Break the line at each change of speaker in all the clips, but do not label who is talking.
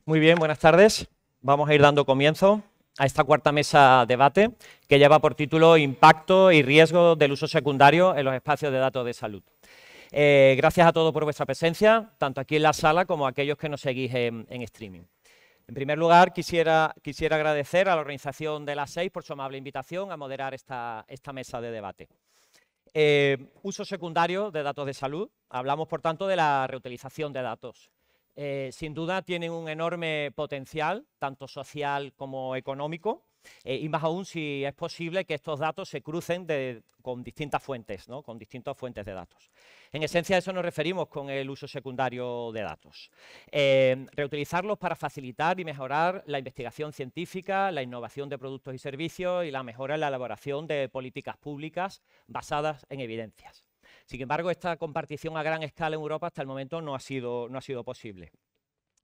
Muy bien, buenas tardes. Vamos a ir dando comienzo a esta cuarta mesa debate que lleva por título Impacto y riesgo del uso secundario en los espacios de datos de salud. Gracias a todos por vuestra presencia, tanto aquí en la sala como a aquellos que nos seguís en streaming. En primer lugar, quisiera agradecer a la organización de las 6 por su amable invitación a moderar esta mesa de debate. Uso secundario de datos de salud. Hablamos, por tanto, de la reutilización de datos. Sin duda tienen un enorme potencial, tanto social como económico, y más aún si es posible que estos datos se crucen con distintas fuentes, ¿no? Con distintas fuentes de datos. En esencia, a eso nos referimos con el uso secundario de datos. Reutilizarlos para facilitar y mejorar la investigación científica, la innovación de productos y servicios y la mejora en la elaboración de políticas públicas basadas en evidencias. Sin embargo, esta compartición a gran escala en Europa hasta el momento no ha sido posible.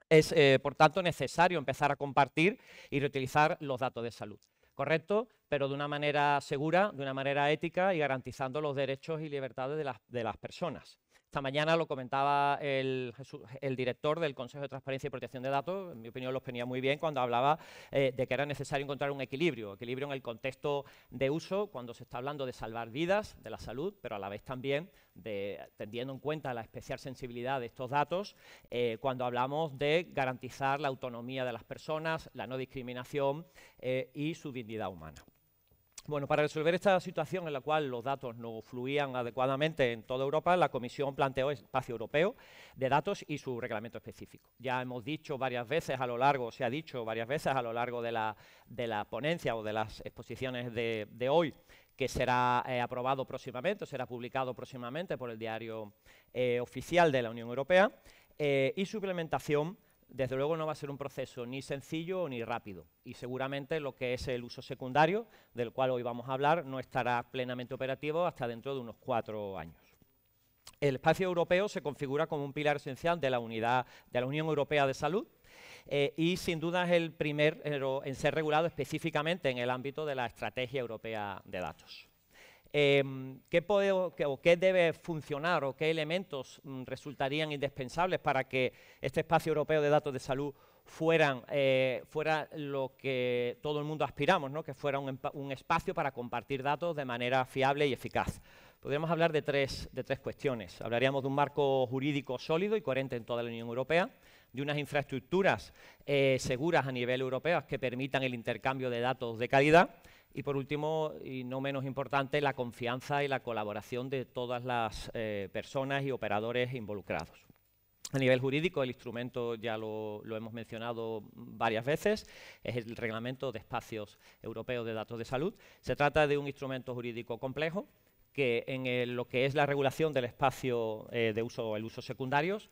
Es, por tanto, necesario empezar a compartir y reutilizar los datos de salud. Correcto, pero de una manera segura, de una manera ética y garantizando los derechos y libertades de las personas. Esta mañana lo comentaba el director del Consejo de Transparencia y Protección de Datos, en mi opinión lo exponía muy bien cuando hablaba de que era necesario encontrar un equilibrio en el contexto de uso, cuando se está hablando de salvar vidas, de la salud, pero a la vez también teniendo en cuenta la especial sensibilidad de estos datos, cuando hablamos de garantizar la autonomía de las personas, la no discriminación y su dignidad humana. Bueno, para resolver esta situación en la cual los datos no fluían adecuadamente en toda Europa, la Comisión planteó el Espacio Europeo de Datos y su reglamento específico. Ya hemos dicho varias veces a lo largo, se ha dicho varias veces a lo largo de la ponencia o de las exposiciones de hoy, que será aprobado próximamente, será publicado próximamente por el Diario Oficial de la Unión Europea, y su implementación, desde luego, no va a ser un proceso ni sencillo ni rápido, y seguramente lo que es el uso secundario, del cual hoy vamos a hablar, no estará plenamente operativo hasta dentro de unos 4 años. El espacio europeo se configura como un pilar esencial de la unidad de la Unión Europea de Salud, y sin duda es el primero en ser regulado específicamente en el ámbito de la Estrategia Europea de Datos. ¿Qué debe funcionar o qué elementos resultarían indispensables para que este espacio europeo de datos de salud fuera lo que todo el mundo aspiramos, ¿no? Que fuera un espacio para compartir datos de manera fiable y eficaz? Podríamos hablar de tres cuestiones. Hablaríamos de un marco jurídico sólido y coherente en toda la Unión Europea, de unas infraestructuras seguras a nivel europeo que permitan el intercambio de datos de calidad, y por último, y no menos importante, la confianza y la colaboración de todas las personas y operadores involucrados. A nivel jurídico, el instrumento ya lo hemos mencionado varias veces, es el Reglamento de Espacios Europeos de Datos de Salud. Se trata de un instrumento jurídico complejo que en lo que es la regulación del espacio de uso o el uso secundarios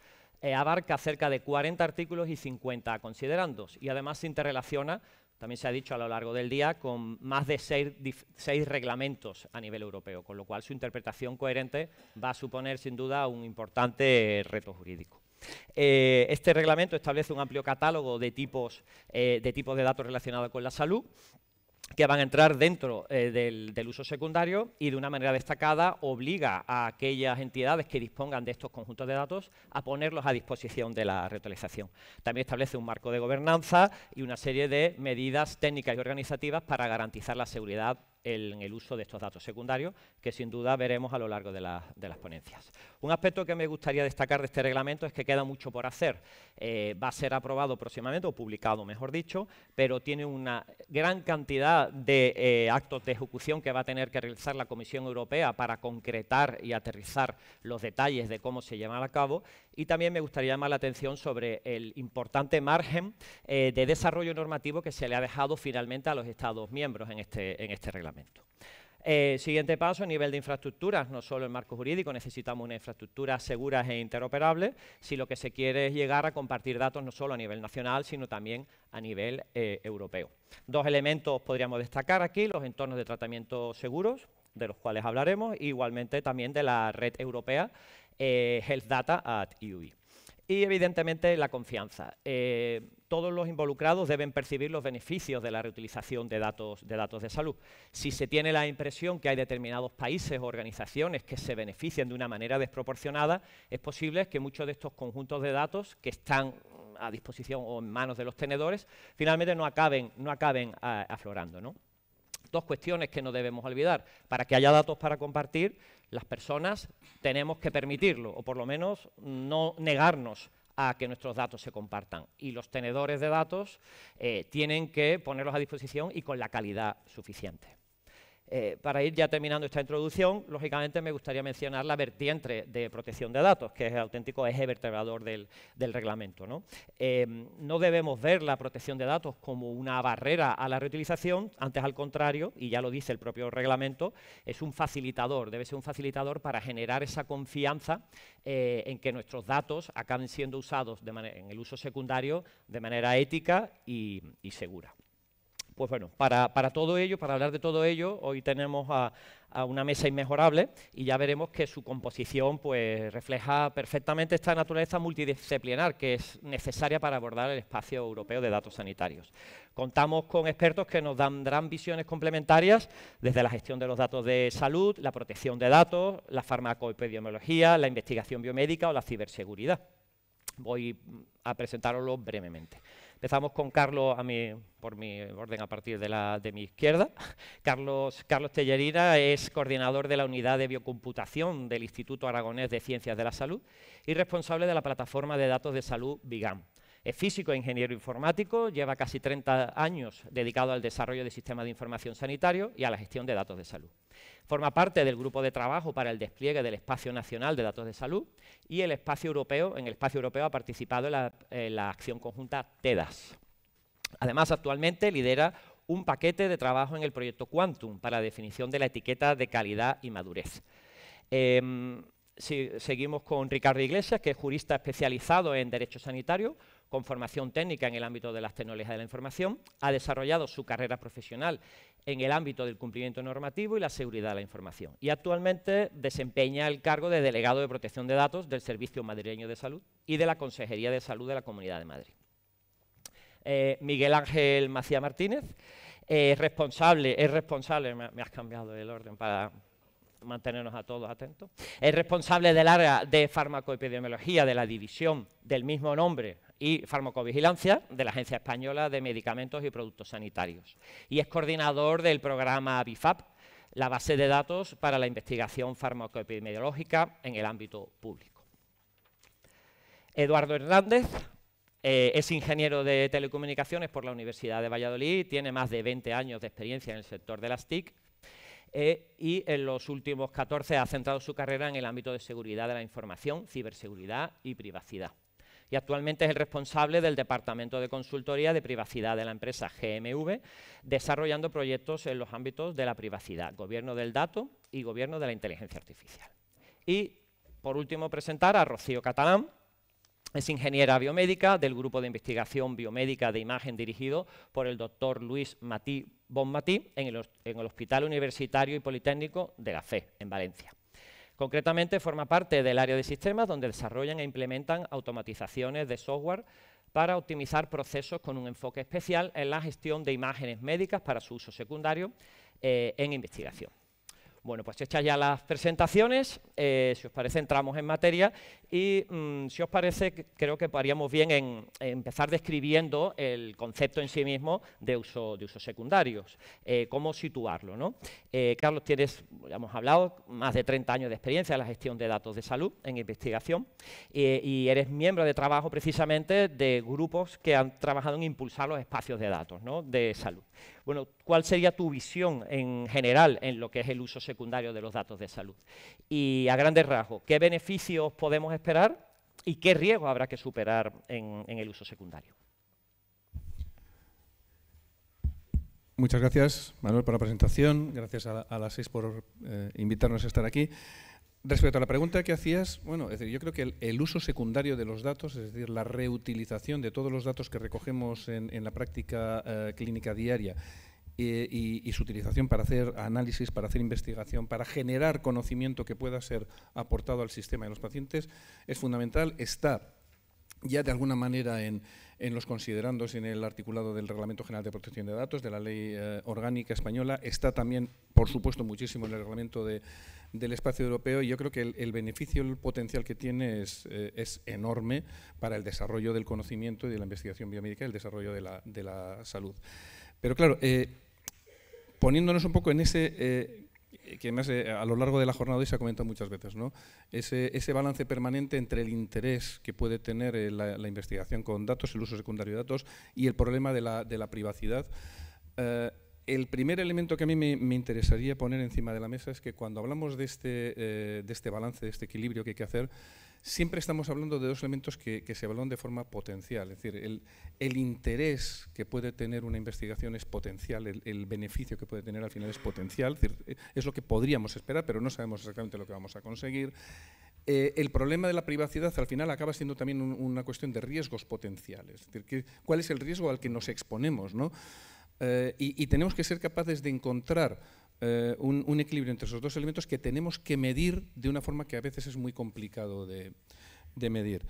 abarca cerca de 40 artículos y 50 considerandos, y además se interrelaciona, también se ha dicho a lo largo del día, con más de 6 reglamentos a nivel europeo, con lo cual su interpretación coherente va a suponer sin duda un importante reto jurídico. Este reglamento establece un amplio catálogo de tipos de datos relacionados con la salud, que van a entrar dentro del uso secundario, y de una manera destacada obliga a aquellas entidades que dispongan de estos conjuntos de datos a ponerlos a disposición de la reutilización. También establece un marco de gobernanza y una serie de medidas técnicas y organizativas para garantizar la seguridad en el uso de estos datos secundarios, que sin duda veremos a lo largo de las ponencias. Un aspecto que me gustaría destacar de este reglamento es que queda mucho por hacer. Va a ser aprobado próximamente, o publicado mejor dicho, pero tiene una gran cantidad de actos de ejecución que va a tener que realizar la Comisión Europea para concretar y aterrizar los detalles de cómo se llevan a cabo. Y también me gustaría llamar la atención sobre el importante margen de desarrollo normativo que se le ha dejado finalmente a los Estados miembros en este reglamento. Siguiente paso, a nivel de infraestructuras, no solo el marco jurídico, necesitamos una infraestructura seguras e interoperables, si lo que se quiere es llegar a compartir datos no solo a nivel nacional, sino también a nivel europeo. 2 elementos podríamos destacar aquí: los entornos de tratamiento seguros, de los cuales hablaremos, e igualmente también de la red europea Health Data at EU. Y evidentemente la confianza. Todos los involucrados deben percibir los beneficios de la reutilización de datos de salud. Si se tiene la impresión que hay determinados países o organizaciones que se benefician de una manera desproporcionada, es posible que muchos de estos conjuntos de datos que están a disposición o en manos de los tenedores, finalmente no acaben aflorando, ¿no? Dos cuestiones que no debemos olvidar. Para que haya datos para compartir, las personas tenemos que permitirlo, o por lo menos no negarnos a que nuestros datos se compartan. Y los tenedores de datos tienen que ponerlos a disposición y con la calidad suficiente. Para ir ya terminando esta introducción, lógicamente me gustaría mencionar la vertiente de protección de datos, que es el auténtico eje vertebrador del reglamento, ¿no? No debemos ver la protección de datos como una barrera a la reutilización, antes al contrario, y ya lo dice el propio reglamento, es un facilitador, debe ser un facilitador para generar esa confianza en que nuestros datos acaben siendo usados en el uso secundario de manera ética y segura. Pues bueno, para todo ello, para hablar de todo ello, hoy tenemos a una mesa inmejorable y ya veremos que su composición pues, refleja perfectamente esta naturaleza multidisciplinar que es necesaria para abordar el espacio europeo de datos sanitarios. Contamos con expertos que nos darán visiones complementarias desde la gestión de los datos de salud, la protección de datos, la farmacoepidemiología, la investigación biomédica o la ciberseguridad. Voy a presentároslo brevemente. Empezamos con Carlos, por mi orden a partir de mi izquierda. Carlos Tellerina es coordinador de la unidad de biocomputación del Instituto Aragonés de Ciencias de la Salud y responsable de la plataforma de datos de salud BIGAM. Es físico e ingeniero informático, lleva casi 30 años dedicado al desarrollo de sistemas de información sanitario y a la gestión de datos de salud. Forma parte del grupo de trabajo para el despliegue del Espacio Nacional de Datos de Salud y el Espacio Europeo. En el Espacio Europeo ha participado en la acción conjunta TEDAS. Además, actualmente lidera un paquete de trabajo en el proyecto Quantum para la definición de la etiqueta de calidad y madurez. Seguimos con Ricardo Iglesias, que es jurista especializado en Derecho Sanitario, con formación técnica en el ámbito de las tecnologías de la información. Ha desarrollado su carrera profesional en el ámbito del cumplimiento normativo y la seguridad de la información. Y actualmente desempeña el cargo de delegado de protección de datos del Servicio Madrileño de Salud y de la Consejería de Salud de la Comunidad de Madrid. Miguel Ángel Macía Martínez es responsable, me has cambiado el orden para mantenernos a todos atentos, es responsable del área de farmacoepidemiología de la división del mismo nombre y farmacovigilancia de la Agencia Española de Medicamentos y Productos Sanitarios y es coordinador del programa BIFAP, la base de datos para la investigación farmacoepidemiológica en el ámbito público. Eduardo Hernández es ingeniero de telecomunicaciones por la Universidad de Valladolid, tiene más de 20 años de experiencia en el sector de las TIC y en los últimos 14 ha centrado su carrera en el ámbito de seguridad de la información, ciberseguridad y privacidad. Y actualmente es el responsable del Departamento de Consultoría de Privacidad de la empresa GMV, desarrollando proyectos en los ámbitos de la privacidad, gobierno del dato y gobierno de la inteligencia artificial. Y, por último, presentar a Rocío Catalán. Es ingeniera biomédica del Grupo de Investigación Biomédica de Imagen dirigido por el doctor Luis Bonmatí en el Hospital Universitario y Politécnico de la FE, en Valencia. Concretamente, forma parte del área de sistemas donde desarrollan e implementan automatizaciones de software para optimizar procesos con un enfoque especial en la gestión de imágenes médicas para su uso secundario en investigación. Bueno, pues hechas ya las presentaciones, si os parece entramos en materia y si os parece creo que haríamos bien en empezar describiendo el concepto en sí mismo de usos secundarios, cómo situarlo, ¿no? Carlos, tienes, ya hemos hablado, más de 30 años de experiencia en la gestión de datos de salud, en investigación, y eres miembro de trabajo precisamente de grupos que han trabajado en impulsar los espacios de datos, ¿no?, de salud. Bueno, ¿cuál sería tu visión en general en lo que es el uso secundario de los datos de salud? Y a grandes rasgos, ¿qué beneficios podemos esperar y qué riesgos habrá que superar en el uso secundario?
Muchas gracias, Manuel, por la presentación. Gracias a las 6 por invitarnos a estar aquí. Respecto a la pregunta que hacías, bueno, es decir, yo creo que el uso secundario de los datos, es decir, la reutilización de todos los datos que recogemos en la práctica clínica diaria y su utilización para hacer análisis, para hacer investigación, para generar conocimiento que pueda ser aportado al sistema de los pacientes, es fundamental. Está ya de alguna manera en en los considerandos y en el articulado del Reglamento General de Protección de Datos, de la Ley Orgánica Española. Está también, por supuesto, muchísimo en el Reglamento del Espacio Europeo, y yo creo que el beneficio, el potencial que tiene es enorme para el desarrollo del conocimiento y de la investigación biomédica y el desarrollo de la salud. Pero claro, poniéndonos un poco en ese, que además a lo largo de la jornada hoy se ha comentado muchas veces, ¿no? Ese balance permanente entre el interés que puede tener la investigación con datos, el uso secundario de datos, y el problema de la privacidad. El primer elemento que a mí me interesaría poner encima de la mesa es que cuando hablamos de este balance, de este equilibrio que hay que hacer, siempre estamos hablando de dos elementos que se evalúan de forma potencial. Es decir, el interés que puede tener una investigación es potencial, el beneficio que puede tener al final es potencial, es decir, es lo que podríamos esperar, pero no sabemos exactamente lo que vamos a conseguir. El problema de la privacidad al final acaba siendo también una cuestión de riesgos potenciales. Es decir, ¿cuál es el riesgo al que nos exponemos, ¿no? Y tenemos que ser capaces de encontrar un equilibrio entre esos dos elementos que tenemos que medir de una forma que a veces es muy complicado de medir.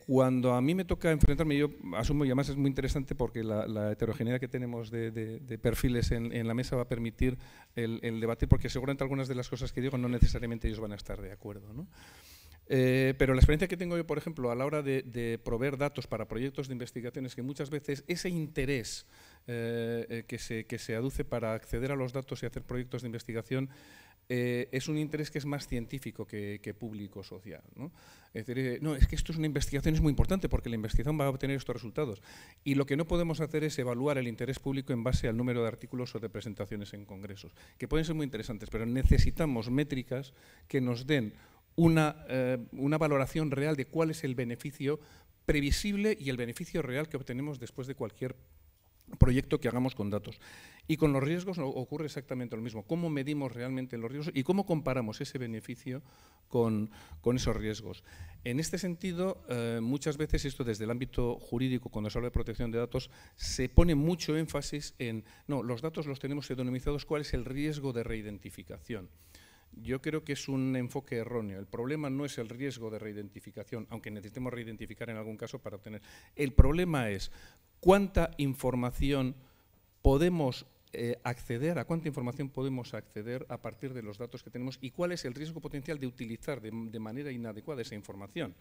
Cuando a mí me toca enfrentarme, yo asumo, y además es muy interesante porque la heterogeneidad que tenemos de perfiles en la mesa va a permitir el debatir, porque seguramente algunas de las cosas que digo no necesariamente ellos van a estar de acuerdo, ¿no? Pero la experiencia que tengo yo, por ejemplo, a la hora de proveer datos para proyectos de investigación es que muchas veces ese interés que se aduce para acceder a los datos y hacer proyectos de investigación es un interés que es más científico que público-social, ¿no? Es decir, no, es que esto es una investigación, es muy importante porque la investigación va a obtener estos resultados. Y lo que no podemos hacer es evaluar el interés público en base al número de artículos o de presentaciones en congresos, que pueden ser muy interesantes, pero necesitamos métricas que nos den una valoración real de cuál es el beneficio previsible y el beneficio real que obtenemos después de cualquier proyecto que hagamos con datos. Y con los riesgos ocurre exactamente lo mismo. ¿Cómo medimos realmente los riesgos y cómo comparamos ese beneficio con esos riesgos? En este sentido, muchas veces esto desde el ámbito jurídico, cuando se habla de protección de datos, se pone mucho énfasis en, no, los datos los tenemos pseudonimizados, ¿cuál es el riesgo de reidentificación? Yo creo que es un enfoque erróneo. El problema no es el riesgo de reidentificación, aunque necesitemos reidentificar en algún caso para obtener. El problema es cuánta información podemos acceder, a cuánta información podemos acceder a partir de los datos que tenemos y cuál es el riesgo potencial de utilizar de manera inadecuada esa información,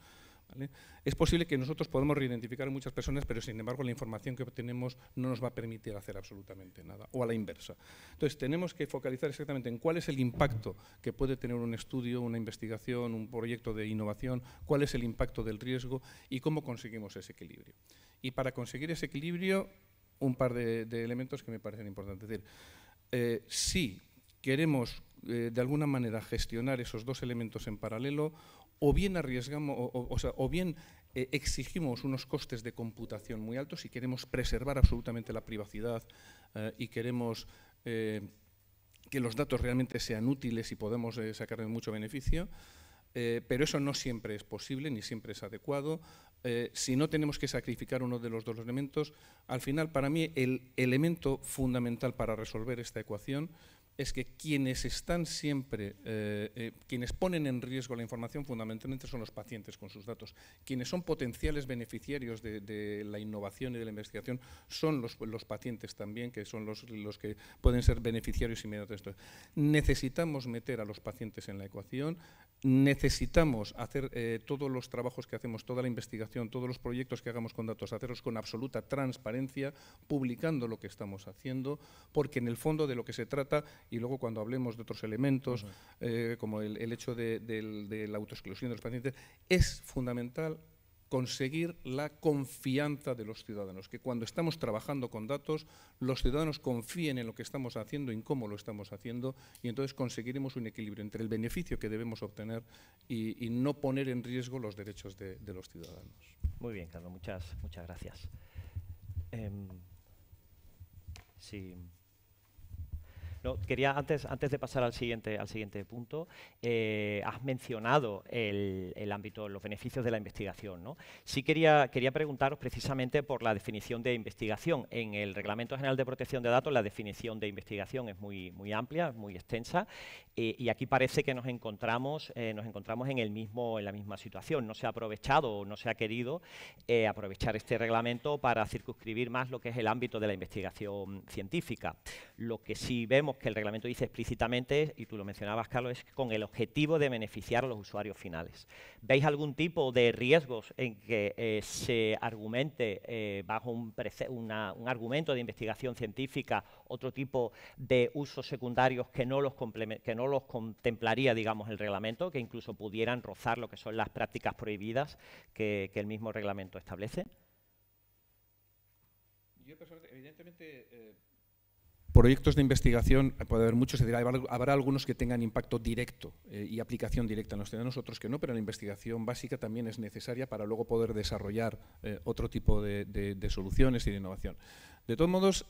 ¿vale? Es posible que nosotros podamos reidentificar a muchas personas, pero sin embargo la información que obtenemos no nos va a permitir hacer absolutamente nada, o a la inversa. Entonces tenemos que focalizar exactamente en cuál es el impacto que puede tener un estudio, una investigación, un proyecto de innovación, cuál es el impacto del riesgo y cómo conseguimos ese equilibrio. Y para conseguir ese equilibrio, un par de elementos que me parecen importantes. Es decir, si queremos de alguna manera gestionar esos dos elementos en paralelo, o bien arriesgamos, o bien exigimos unos costes de computación muy altos y queremos preservar absolutamente la privacidad y queremos que los datos realmente sean útiles y podemos sacarle mucho beneficio, pero eso no siempre es posible ni siempre es adecuado. Si no tenemos que sacrificar uno de los dos elementos, al final para mí el elemento fundamental para resolver esta ecuación es que quienes están siempre, quienes ponen en riesgo la información fundamentalmente son los pacientes con sus datos. Quienes son potenciales beneficiarios de la innovación y de la investigación son los pacientes también, que son los que pueden ser beneficiarios inmediatos de esto. Necesitamos meter a los pacientes en la ecuación, necesitamos hacer todos los trabajos que hacemos, toda la investigación, todos los proyectos que hagamos con datos, hacerlos con absoluta transparencia, publicando lo que estamos haciendo, porque en el fondo de lo que se trata, y luego cuando hablemos de otros elementos, como el hecho de la autoexclusión de los pacientes, es fundamental conseguir la confianza de los ciudadanos, que cuando estamos trabajando con datos, los ciudadanos confíen en lo que estamos haciendo, en cómo lo estamos haciendo, y entonces conseguiremos un equilibrio entre el beneficio que debemos obtener y no poner en riesgo los derechos de los ciudadanos.
Muy bien, Carlos, muchas gracias. Sí. No, quería, antes de pasar al siguiente punto, has mencionado el ámbito, los beneficios de la investigación, ¿no? Sí quería preguntaros precisamente por la definición de investigación. En el Reglamento General de Protección de Datos la definición de investigación es muy amplia, muy extensa, y aquí parece que nos encontramos en la misma situación. No se ha aprovechado o no se ha querido aprovechar este reglamento para circunscribir más lo que es el ámbito de la investigación científica. Lo que sí vemos que el reglamento dice explícitamente, y tú lo mencionabas, Carlos, es con el objetivo de beneficiar a los usuarios finales. ¿Veis algún tipo de riesgos en que se argumente bajo un argumento de investigación científica otro tipo de usos secundarios que no los contemplaría, digamos, el reglamento, que incluso pudieran rozar lo que son las prácticas prohibidas que el mismo reglamento establece?
Yo personalmente, evidentemente, proyectos de investigación puede haber muchos, habrá algunos que tengan impacto directo y aplicación directa en los ciudadanos, otros que no, pero la investigación básica también es necesaria para luego poder desarrollar otro tipo de soluciones y de innovación. De todos modos,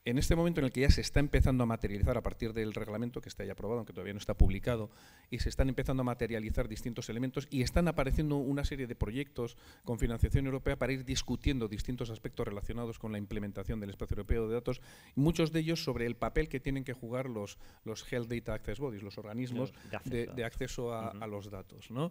en este momento en el que ya se está empezando a materializar a partir del reglamento que está ya aprobado, aunque todavía no está publicado, y se están empezando a materializar distintos elementos y están apareciendo una serie de proyectos con financiación europea para ir discutiendo distintos aspectos relacionados con la implementación del espacio europeo de datos, y muchos de ellos sobre el papel que tienen que jugar los Health Data Access Bodies, los organismos de acceso a los datos, ¿no?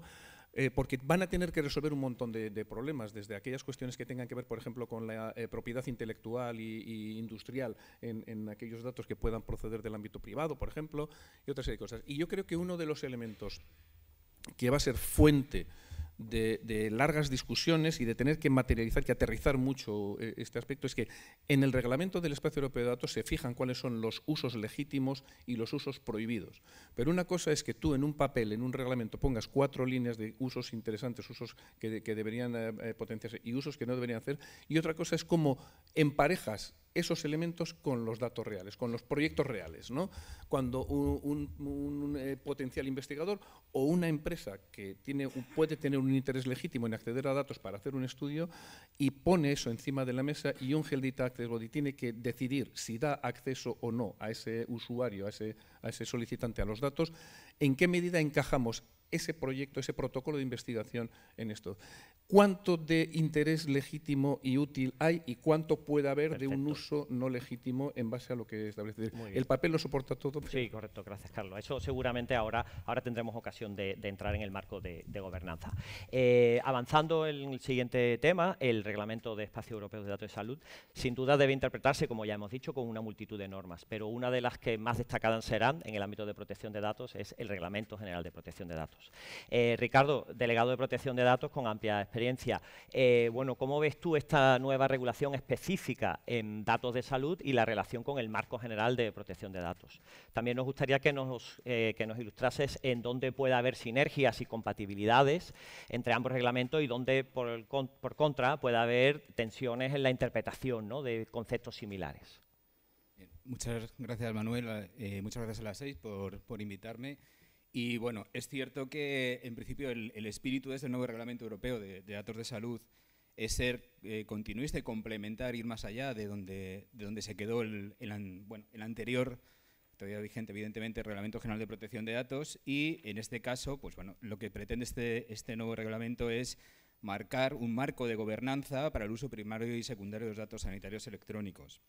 Porque van a tener que resolver un montón de problemas, desde aquellas cuestiones que tengan que ver, por ejemplo, con la propiedad intelectual y industrial en aquellos datos que puedan proceder del ámbito privado, por ejemplo, y otra serie de cosas. Y yo creo que uno de los elementos que va a ser fuente de largas discusiones y de tener que materializar, que aterrizar mucho este aspecto, es que en el reglamento del espacio europeo de datos se fijan cuáles son los usos legítimos y los usos prohibidos. Pero una cosa es que tú en un papel, en un reglamento, pongas 4 líneas de usos interesantes, usos que deberían potenciarse y usos que no deberían hacer, y otra cosa es cómo emparejas esos elementos con los datos reales, con los proyectos reales, ¿no? Cuando un potencial investigador o una empresa que puede tener un interés legítimo en acceder a datos para hacer un estudio y pone eso encima de la mesa, y un Health Data Access Body tiene que decidir si da acceso o no a ese usuario, a ese solicitante a los datos, ¿en qué medida encajamos ese proyecto, ese protocolo de investigación en esto? ¿Cuánto de interés legítimo y útil hay y cuánto puede haber de un uso no legítimo en base a lo que establece? ¿El papel lo soporta todo?
Sí, correcto, gracias, Carlos. Eso seguramente ahora tendremos ocasión de entrar en el marco de gobernanza. Avanzando en el siguiente tema, el Reglamento de Espacio Europeo de Datos de Salud, sin duda debe interpretarse, como ya hemos dicho, con una multitud de normas, pero una de las que más destacadas serán en el ámbito de protección de datos es el Reglamento General de Protección de Datos. Ricardo, delegado de Protección de Datos con amplia experiencia. Bueno, ¿cómo ves tú esta nueva regulación específica en datos de salud y la relación con el marco general de protección de datos? También nos gustaría que nos ilustrases en dónde puede haber sinergias y compatibilidades entre ambos reglamentos y dónde, por contra, puede haber tensiones en la interpretación, ¿no?, de conceptos similares.
Muchas gracias, Manuel. Muchas gracias a las 6 por invitarme. Y bueno, es cierto que en principio el espíritu de este nuevo reglamento europeo de datos de salud es ser continuista y complementar, ir más allá de donde se quedó el anterior, todavía vigente evidentemente, el Reglamento General de Protección de Datos, y en este caso, pues bueno, lo que pretende este nuevo reglamento es marcar un marco de gobernanza para el uso primario y secundario de los datos sanitarios electrónicos.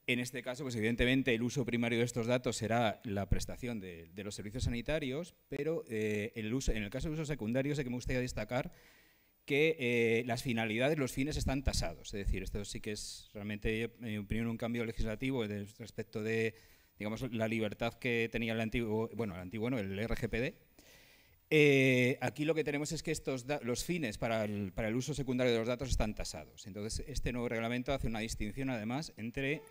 En este caso, pues evidentemente el uso primario de estos datos será la prestación de los servicios sanitarios, pero en el caso del uso secundario sí que me gustaría destacar que las finalidades, los fines están tasados. Es decir, esto sí que es realmente, en mi opinión, un cambio legislativo respecto de, digamos, la libertad que tenía el RGPD. Aquí lo que tenemos es que los fines para el uso secundario de los datos están tasados. Entonces, este nuevo reglamento hace una distinción, además, entre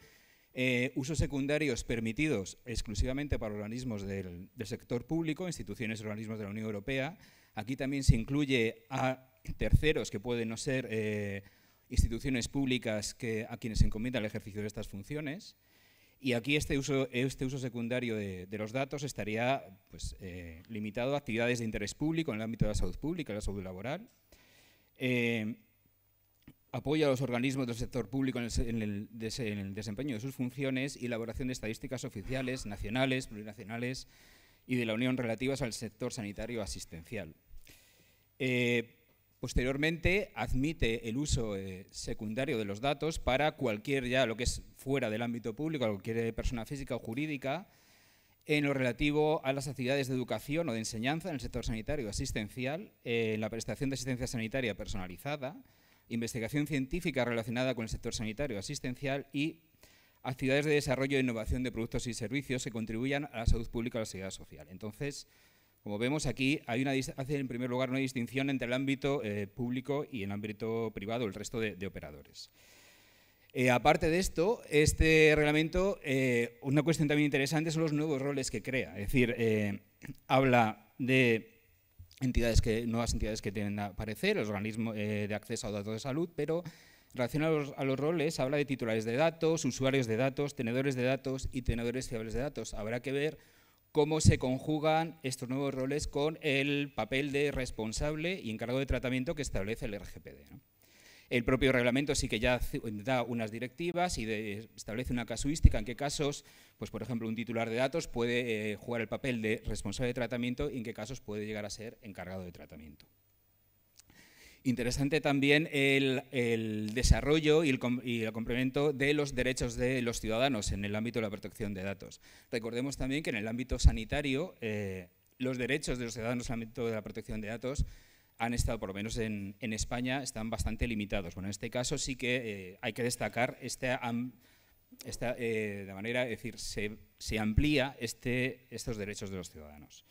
usos secundarios permitidos exclusivamente para organismos del sector público, instituciones y organismos de la Unión Europea. Aquí también se incluye a terceros que pueden no ser instituciones públicas a quienes se encomienda el ejercicio de estas funciones. Y aquí este uso secundario de los datos estaría pues, limitado a actividades de interés público en el ámbito de la salud pública, la salud laboral. apoyo a los organismos del sector público en el desempeño de sus funciones y elaboración de estadísticas oficiales, nacionales, plurinacionales y de la Unión relativas al sector sanitario asistencial. Posteriormente, admite el uso secundario de los datos para cualquier, ya lo que es fuera del ámbito público, cualquier persona física o jurídica, en lo relativo a las actividades de educación o de enseñanza en el sector sanitario asistencial, la prestación de asistencia sanitaria personalizada, investigación científica relacionada con el sector sanitario asistencial y actividades de desarrollo e innovación de productos y servicios que contribuyan a la salud pública y a la seguridad social. Entonces, como vemos aquí, hace en primer lugar una distinción entre el ámbito público y el ámbito privado, el resto de operadores. Aparte de esto, este reglamento, una cuestión también interesante son los nuevos roles que crea. Es decir, habla de nuevas entidades que tienen a aparecer, los organismos de acceso a datos de salud, pero en relación a los roles habla de titulares de datos, usuarios de datos, tenedores de datos y tenedores fiables de datos. Habrá que ver cómo se conjugan estos nuevos roles con el papel de responsable y encargado de tratamiento que establece el RGPD, ¿no? El propio reglamento sí que ya da unas directivas y establece una casuística en qué casos, pues por ejemplo, un titular de datos puede jugar el papel de responsable de tratamiento y en qué casos puede llegar a ser encargado de tratamiento. Interesante también el desarrollo y el complemento de los derechos de los ciudadanos en el ámbito de la protección de datos. Recordemos también que en el ámbito sanitario los derechos de los ciudadanos en el ámbito de la protección de datos han estado, por lo menos en España, están bastante limitados. Bueno, en este caso sí que hay que destacar de manera, es decir, se amplía estos derechos de los ciudadanos.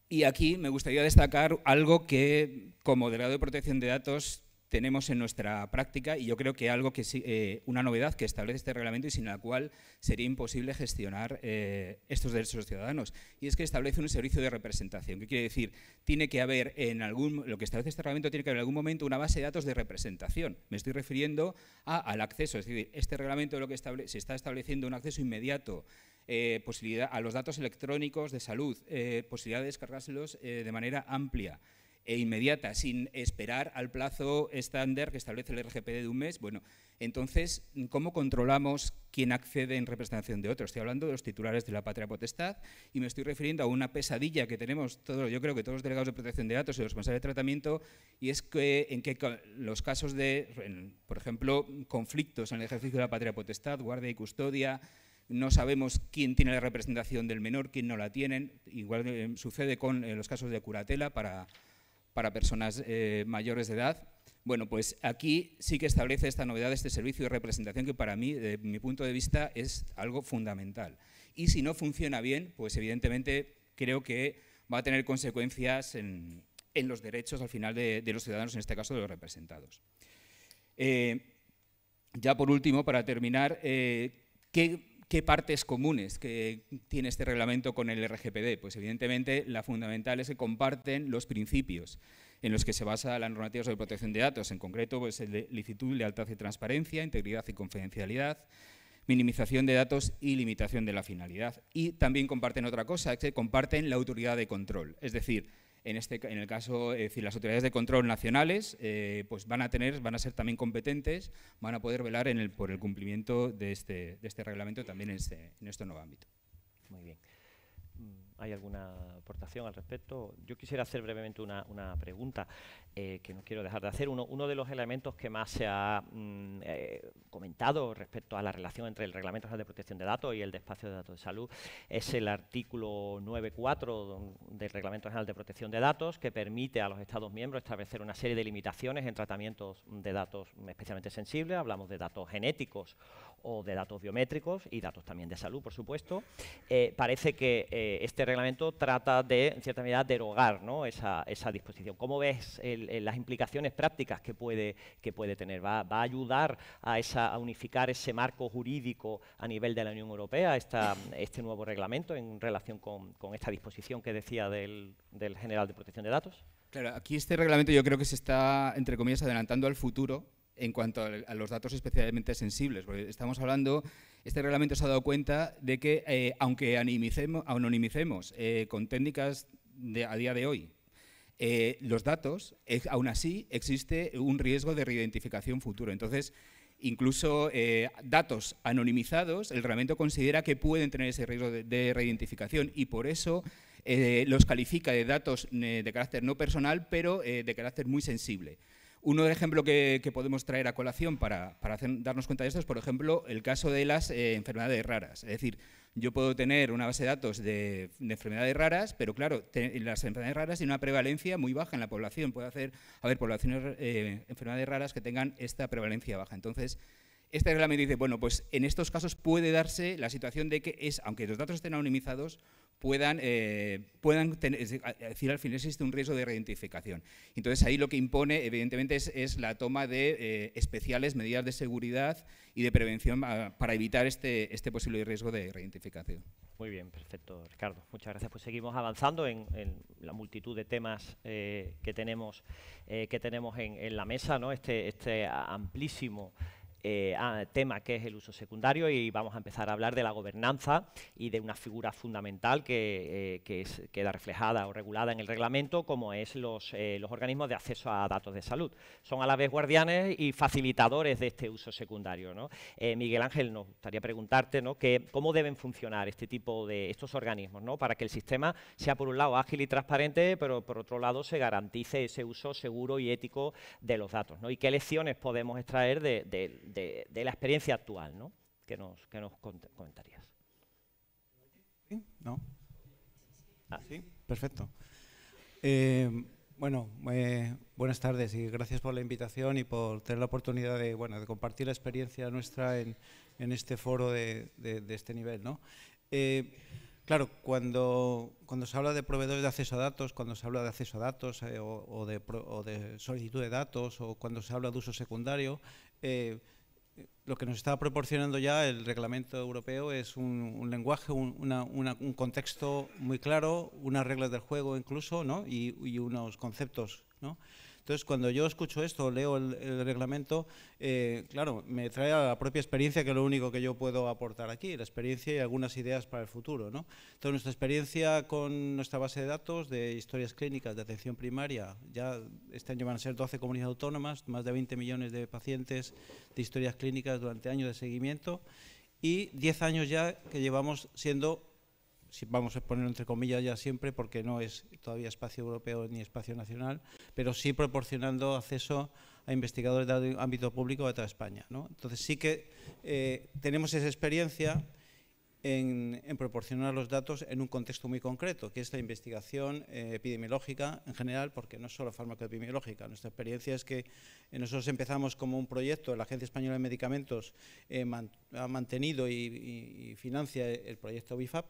Y aquí me gustaría destacar algo que, como delegado de protección de datos, tenemos en nuestra práctica y yo creo que algo que una novedad que establece este reglamento y sin la cual sería imposible gestionar estos derechos de los ciudadanos. Y es que establece un servicio de representación. ¿Qué quiere decir? Tiene que haber lo que establece este reglamento tiene que haber en algún momento una base de datos de representación. Me estoy refiriendo al acceso. Es decir, este reglamento se está estableciendo un acceso inmediato posibilidad a los datos electrónicos de salud, posibilidad de descargárselos de manera amplia e inmediata, sin esperar al plazo estándar que establece el RGPD de un mes. Bueno, entonces, ¿cómo controlamos quién accede en representación de otro? Estoy hablando de los titulares de la patria potestad y me estoy refiriendo a una pesadilla que tenemos yo creo que todos los delegados de protección de datos y los responsables de tratamiento, y es que en los casos de, por ejemplo, conflictos en el ejercicio de la patria potestad, guardia y custodia, no sabemos quién tiene la representación del menor, quién no la tienen. Igual sucede con los casos de curatela para personas mayores de edad. Bueno, pues aquí sí que establece esta novedad, este servicio de representación que para mí, desde mi punto de vista, es algo fundamental. Y si no funciona bien, pues evidentemente creo que va a tener consecuencias en los derechos al final de los ciudadanos, en este caso de los representados. Ya por último, para terminar, ¿qué partes comunes que tiene este reglamento con el RGPD? Pues evidentemente la fundamental es que comparten los principios en los que se basa la normativa sobre protección de datos, en concreto pues el de licitud, lealtad y transparencia, integridad y confidencialidad, minimización de datos y limitación de la finalidad. Y también comparten otra cosa, es que comparten la autoridad de control, es decir, en el caso, es decir, las autoridades de control nacionales pues van a ser también competentes, van a poder velar por el cumplimiento de este reglamento también en este nuevo ámbito.
Muy bien. ¿Hay alguna aportación al respecto? Yo quisiera hacer brevemente una pregunta que no quiero dejar de hacer. Uno de los elementos que más se ha comentado respecto a la relación entre el Reglamento General de Protección de Datos y el de Espacio de Datos de Salud es el artículo 9.4 del Reglamento General de Protección de Datos, que permite a los Estados miembros establecer una serie de limitaciones en tratamientos de datos especialmente sensibles. Hablamos de datos genéticos o de datos biométricos y datos también de salud, por supuesto. Parece que este reglamento trata de, en cierta medida, derogar, ¿no?, esa disposición. ¿Cómo ves las implicaciones prácticas que puede tener? ¿Va a ayudar a unificar ese marco jurídico a nivel de la Unión Europea, este nuevo reglamento, en relación con esta disposición que decía del General de Protección de Datos?
Claro, aquí este reglamento yo creo que se está, entre comillas, adelantando al futuro en cuanto a los datos especialmente sensibles, porque estamos hablando, este reglamento se ha dado cuenta de que aunque anonimicemos con técnicas a día de hoy los datos, aún así existe un riesgo de reidentificación futuro. Entonces, incluso datos anonimizados, el reglamento considera que pueden tener ese riesgo de reidentificación y por eso los califica de datos de carácter no personal, pero de carácter muy sensible. Un ejemplo que podemos traer a colación para darnos cuenta de esto es, por ejemplo, el caso de las enfermedades raras. Es decir, yo puedo tener una base de datos de enfermedades raras, pero claro, las enfermedades raras tienen una prevalencia muy baja en la población. Puede haber poblaciones, enfermedades raras que tengan esta prevalencia baja. Entonces, este reglamento dice, bueno, pues en estos casos puede darse la situación de que, aunque los datos estén anonimizados, puedan tener, es decir, al final existe un riesgo de reidentificación. Entonces, ahí lo que impone, evidentemente, es la toma de especiales medidas de seguridad y de prevención para evitar este posible riesgo de reidentificación.
Muy bien, perfecto, Ricardo. Muchas gracias. Pues seguimos avanzando en la multitud de temas que tenemos en la mesa, ¿no? Este amplísimo tema que es el uso secundario, y vamos a empezar a hablar de la gobernanza y de una figura fundamental que queda reflejada o regulada en el reglamento, como es los organismos de acceso a datos de salud. Son a la vez guardianes y facilitadores de este uso secundario, ¿no? Miguel Ángel, nos gustaría preguntarte, ¿no?, cómo deben funcionar estos organismos, ¿no?, para que el sistema sea, por un lado, ágil y transparente, pero por otro lado se garantice ese uso seguro y ético de los datos, ¿no? Y qué lecciones podemos extraer de la experiencia actual, ¿no?, que nos comentarías.
¿Sí? ¿No? Sí, perfecto. Bueno, buenas tardes y gracias por la invitación y por tener la oportunidad de compartir la experiencia nuestra en este foro de este nivel, ¿no? Claro, cuando se habla de proveedores de acceso a datos, cuando se habla de acceso a datos o de solicitud de datos, o cuando se habla de uso secundario, lo que nos está proporcionando ya el reglamento europeo es un lenguaje, un contexto muy claro, unas reglas del juego incluso, ¿no?, y unos conceptos, ¿no? Entonces, cuando yo escucho esto, leo el reglamento, claro, me trae a la propia experiencia, que es lo único que yo puedo aportar aquí, la experiencia y algunas ideas para el futuro, ¿no? Entonces, nuestra experiencia con nuestra base de datos de historias clínicas de atención primaria, ya este año van a ser 12 comunidades autónomas, más de 20 millones de pacientes de historias clínicas durante años de seguimiento, y 10 años ya que llevamos siendo, si vamos a ponerlo entre comillas ya siempre, porque no es todavía espacio europeo ni espacio nacional, pero sí proporcionando acceso a investigadores de ámbito público de toda España, ¿no? Entonces sí que tenemos esa experiencia en proporcionar los datos en un contexto muy concreto, que es la investigación epidemiológica en general, porque no es solo farmacoepidemiológica. Nuestra experiencia es que nosotros empezamos como un proyecto, la Agencia Española de Medicamentos ha mantenido y financia el proyecto BIFAP,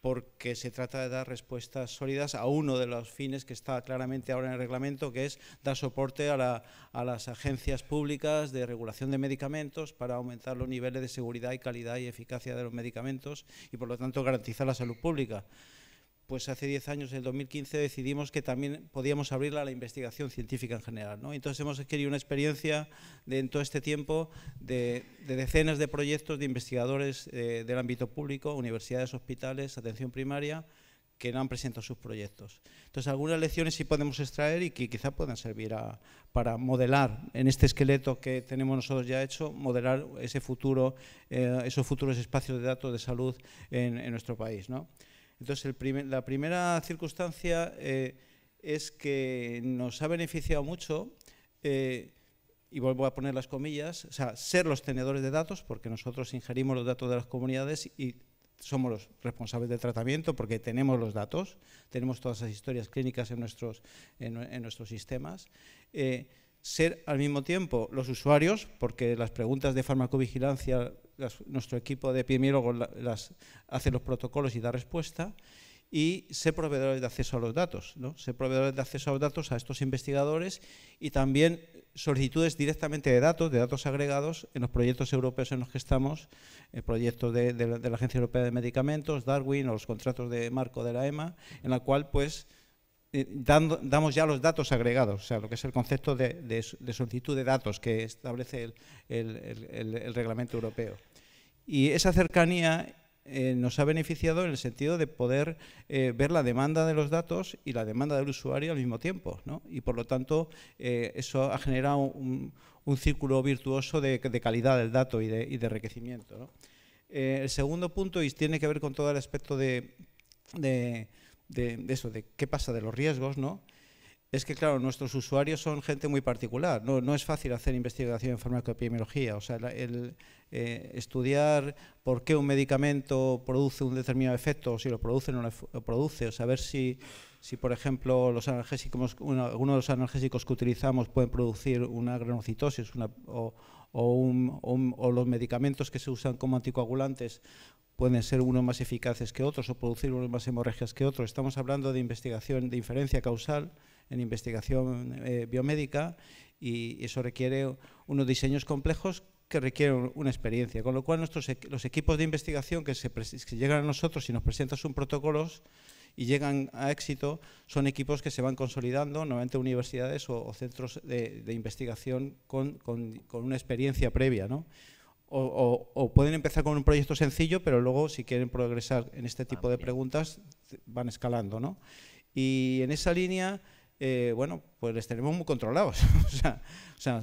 porque se trata de dar respuestas sólidas a uno de los fines que está claramente ahora en el reglamento, que es dar soporte a las agencias públicas de regulación de medicamentos para aumentar los niveles de seguridad y calidad y eficacia de los medicamentos y, por lo tanto, garantizar la salud pública. Pues hace 10 años, en el 2015, decidimos que también podíamos abrirla a la investigación científica en general, ¿no? Entonces hemos adquirido una experiencia en todo este tiempo de decenas de proyectos de investigadores del ámbito público, universidades, hospitales, atención primaria, que no han presentado sus proyectos. Entonces, algunas lecciones sí podemos extraer y que quizá puedan servir para modelar en este esqueleto que tenemos nosotros ya hecho, modelar ese futuro, esos futuros espacios de datos de salud en nuestro país, ¿no? Entonces, la primera circunstancia es que nos ha beneficiado mucho, y vuelvo a poner las comillas, o sea, ser los tenedores de datos, porque nosotros ingerimos los datos de las comunidades y somos los responsables del tratamiento porque tenemos los datos, tenemos todas esas historias clínicas en nuestros sistemas. Ser al mismo tiempo los usuarios, porque las preguntas de farmacovigilancia, nuestro equipo de epidemiólogos hace los protocolos y da respuesta, y ser proveedores de acceso a los datos, ¿no? Ser proveedores de acceso a los datos a estos investigadores y también solicitudes directamente de datos agregados en los proyectos europeos en los que estamos, proyectos de la Agencia Europea de Medicamentos, Darwin o los contratos de marco de la EMA, en la cual pues damos ya los datos agregados, o sea, lo que es el concepto de solicitud de datos que establece el reglamento europeo. Y esa cercanía nos ha beneficiado en el sentido de poder ver la demanda de los datos y la demanda del usuario al mismo tiempo, ¿no? Y por lo tanto eso ha generado un círculo virtuoso de calidad del dato y de enriquecimiento, ¿no? El segundo punto, y tiene que ver con todo el aspecto de eso, de qué pasa de los riesgos, ¿no? Es que, claro, nuestros usuarios son gente muy particular. No es fácil hacer investigación en farmacoepidemiología. O sea, estudiar por qué un medicamento produce un determinado efecto, o si lo produce o no lo produce, o saber si por ejemplo, los analgésicos, algunos de los analgésicos que utilizamos pueden producir una granulocitosis o los medicamentos que se usan como anticoagulantes pueden ser unos más eficaces que otros o producir unos más hemorragias que otros. Estamos hablando de investigación de inferencia causal en investigación biomédica, y eso requiere unos diseños complejos que requieren una experiencia, con lo cual los equipos de investigación que llegan a nosotros y nos presentan sus protocolos y llegan a éxito son equipos que se van consolidando, normalmente universidades o centros de investigación con una experiencia previa, ¿no? O pueden empezar con un proyecto sencillo, pero luego si quieren progresar en este tipo de preguntas van escalando, ¿no? Y en esa línea, bueno, pues les tenemos muy controlados. o sea,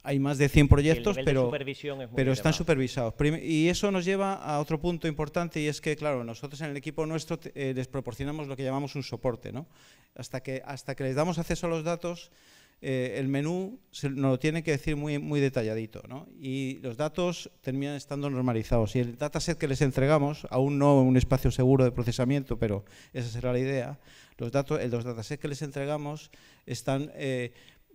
hay más de 100 proyectos, pero están supervisados. Y eso nos lleva a otro punto importante, y es que, claro, nosotros en el equipo nuestro les proporcionamos lo que llamamos un soporte, ¿no? Hasta que les damos acceso a los datos, el menú nos lo tiene que decir muy detalladito, ¿no? Y los datos terminan estando normalizados. Y el dataset que les entregamos, aún no un espacio seguro de procesamiento, pero esa será la idea, los datasets que les entregamos están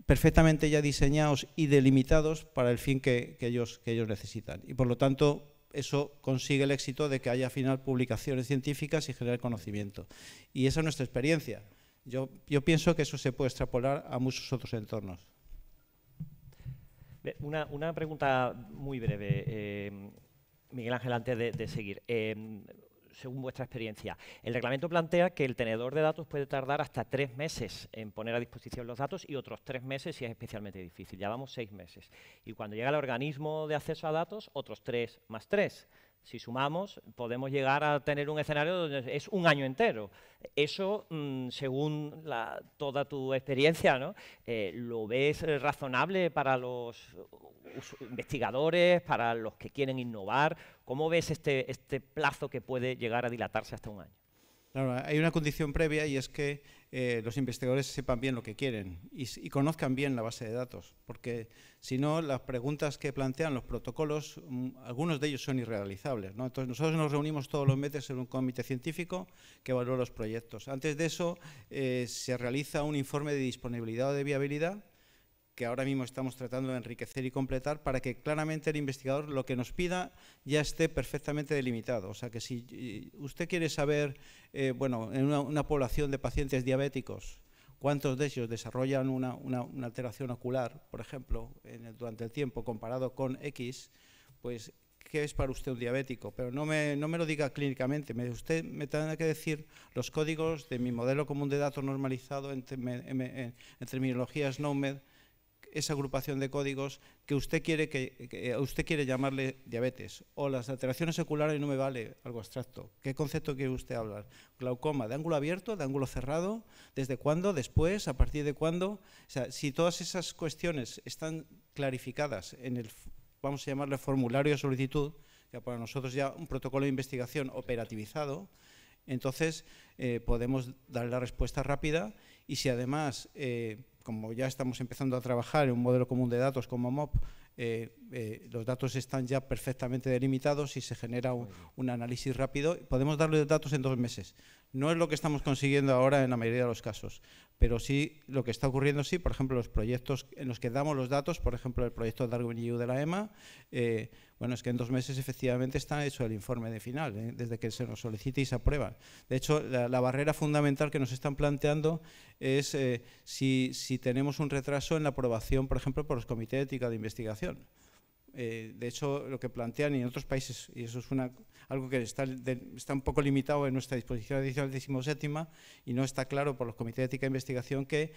perfectamente ya diseñados y delimitados para el fin que ellos necesitan. Y por lo tanto, eso consigue el éxito de que haya al final publicaciones científicas y generar conocimiento. Y esa es nuestra experiencia. Yo pienso que eso se puede extrapolar a muchos otros entornos.
Una pregunta muy breve, Miguel Ángel, antes de seguir. Según vuestra experiencia, el reglamento plantea que el tenedor de datos puede tardar hasta 3 meses en poner a disposición los datos y otros 3 meses si es especialmente difícil. Ya vamos 6 meses. Y cuando llega el organismo de acceso a datos, otros 3 más 3. Si sumamos, podemos llegar a tener un escenario donde es un año entero. Eso, según toda tu experiencia, ¿no? ¿Lo ves razonable para los investigadores, para los que quieren innovar? ¿Cómo ves este plazo que puede llegar a dilatarse hasta un año?
Claro, hay una condición previa, y es que los investigadores sepan bien lo que quieren y conozcan bien la base de datos, porque si no, las preguntas que plantean los protocolos, algunos de ellos son irrealizables, ¿no? Entonces, nosotros nos reunimos todos los meses en un comité científico que evalúa los proyectos. Antes de eso, se realiza un informe de disponibilidad o de viabilidad, que ahora mismo estamos tratando de enriquecer y completar para que claramente el investigador lo que nos pida ya esté perfectamente delimitado. O sea que si usted quiere saber, bueno, en una población de pacientes diabéticos, cuántos de ellos desarrollan una alteración ocular, por ejemplo, durante el tiempo comparado con X, pues ¿qué es para usted un diabético? Pero no me lo diga clínicamente, usted me tendrá que decir los códigos de mi modelo común de datos normalizado en terminología SNOMED, esa agrupación de códigos que usted quiere llamarle diabetes, o las alteraciones oculares no me vale algo abstracto. ¿Qué concepto quiere usted hablar? Glaucoma, ¿de ángulo abierto, de ángulo cerrado? ¿Desde cuándo? ¿Después? ¿A partir de cuándo? O sea, si todas esas cuestiones están clarificadas en el, vamos a llamarle formulario de solicitud, que para nosotros ya un protocolo de investigación operativizado, entonces podemos dar la respuesta rápida. Y si además, como ya estamos empezando a trabajar en un modelo común de datos como MOP, los datos están ya perfectamente delimitados y se genera un análisis rápido, podemos darle datos en 2 meses. No es lo que estamos consiguiendo ahora en la mayoría de los casos, pero sí lo que está ocurriendo, sí, por ejemplo, los proyectos en los que damos los datos, por ejemplo, el proyecto Darwin-EU de la EMA, bueno, es que en 2 meses efectivamente está hecho el informe de final, desde que se nos solicite y se aprueba. De hecho, la barrera fundamental que nos están planteando es si tenemos un retraso en la aprobación, por ejemplo, por los comités de ética de investigación. De hecho, lo que plantean en otros países, y eso es algo que está un poco limitado en nuestra disposición adicional 17ª, y no está claro por los comités de ética de investigación que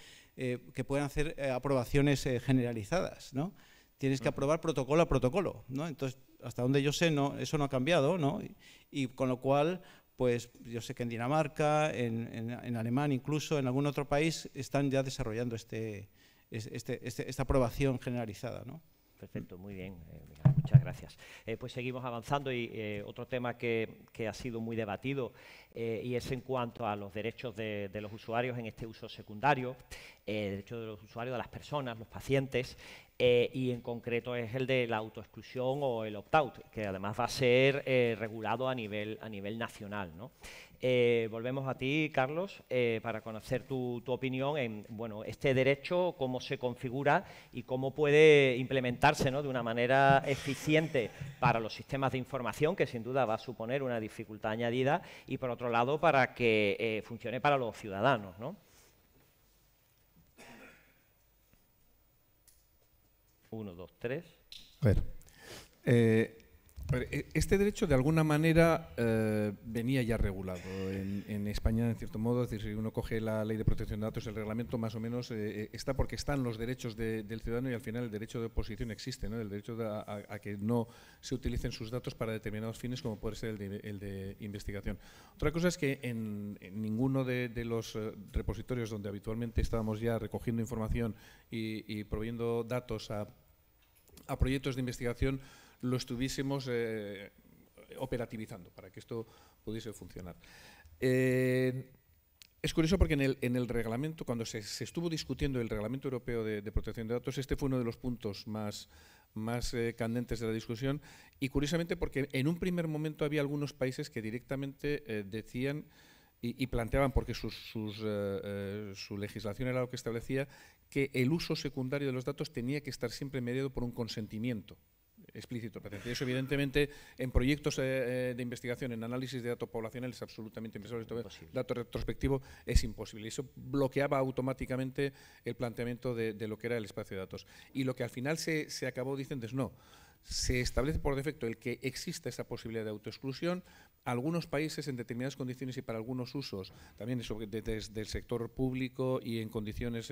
puedan hacer aprobaciones generalizadas, ¿no? tienes que aprobar protocolo a protocolo, ¿no? Entonces, hasta donde yo sé, eso no ha cambiado, ¿no? Y con lo cual, pues yo sé que en Dinamarca, en Alemania incluso, en algún otro país, están ya desarrollando esta aprobación generalizada, ¿no?
Perfecto, muy bien, muchas gracias. Pues seguimos avanzando y otro tema que ha sido muy debatido y es en cuanto a los derechos de los usuarios en este uso secundario, derechos de los usuarios, de las personas, los pacientes, y en concreto es el de la autoexclusión o el opt-out, que además va a ser regulado a nivel nacional, ¿no? Volvemos a ti, Carlos, para conocer tu opinión en este derecho, cómo se configura y cómo puede implementarse, ¿no?, de una manera eficiente para los sistemas de información, que sin duda va a suponer una dificultad añadida, y por otro lado para que funcione para los ciudadanos, ¿no? 1, 2, 3.
A ver. Este derecho, de alguna manera, venía ya regulado en España, en cierto modo. Es decir, si uno coge la Ley de Protección de Datos, el reglamento más o menos está, porque están los derechos del ciudadano, y al final el derecho de oposición existe, ¿no? El derecho a que no se utilicen sus datos para determinados fines, como puede ser el de investigación. Otra cosa es que en ninguno de los repositorios donde habitualmente estábamos ya recogiendo información y proveyendo datos a proyectos de investigación, lo estuviésemos operativizando para que esto pudiese funcionar. Es curioso porque en el reglamento, cuando se estuvo discutiendo el Reglamento Europeo de Protección de Datos, este fue uno de los puntos más candentes de la discusión, y curiosamente porque en un primer momento había algunos países que directamente decían y planteaban, porque su legislación era lo que establecía, que el uso secundario de los datos tenía que estar siempre mediado por un consentimiento explícito. Eso, evidentemente, en proyectos de investigación, en análisis de datos poblacionales, es absolutamente impensable. Dato retrospectivo es imposible. Eso bloqueaba automáticamente el planteamiento de lo que era el espacio de datos. Y lo que al final se acabó diciendo es no. Se establece por defecto el que exista esa posibilidad de autoexclusión. Algunos países, en determinadas condiciones y para algunos usos, también desde el sector público y en condiciones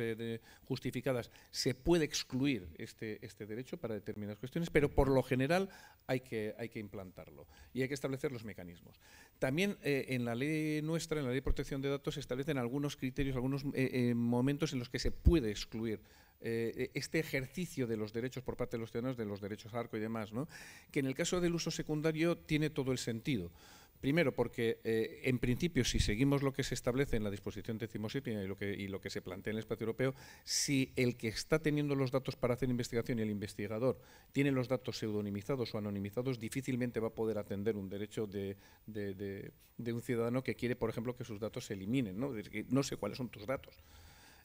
justificadas, se puede excluir este derecho para determinadas cuestiones, pero por lo general hay que implantarlo y hay que establecer los mecanismos. También en la ley nuestra, en la Ley de Protección de Datos, se establecen algunos criterios, algunos momentos en los que se puede excluir este ejercicio de los derechos por parte de los ciudadanos, de los derechos ARCO y demás, ¿no? Que en el caso del uso secundario tiene todo el sentido. Primero, porque en principio, si seguimos lo que se establece en la disposición 17 y lo que se plantea en el espacio europeo, si el que está teniendo los datos para hacer investigación y el investigador tiene los datos pseudonimizados o anonimizados, difícilmente va a poder atender un derecho de un ciudadano que quiere, por ejemplo, que sus datos se eliminen, ¿no? Es decir, no sé cuáles son tus datos.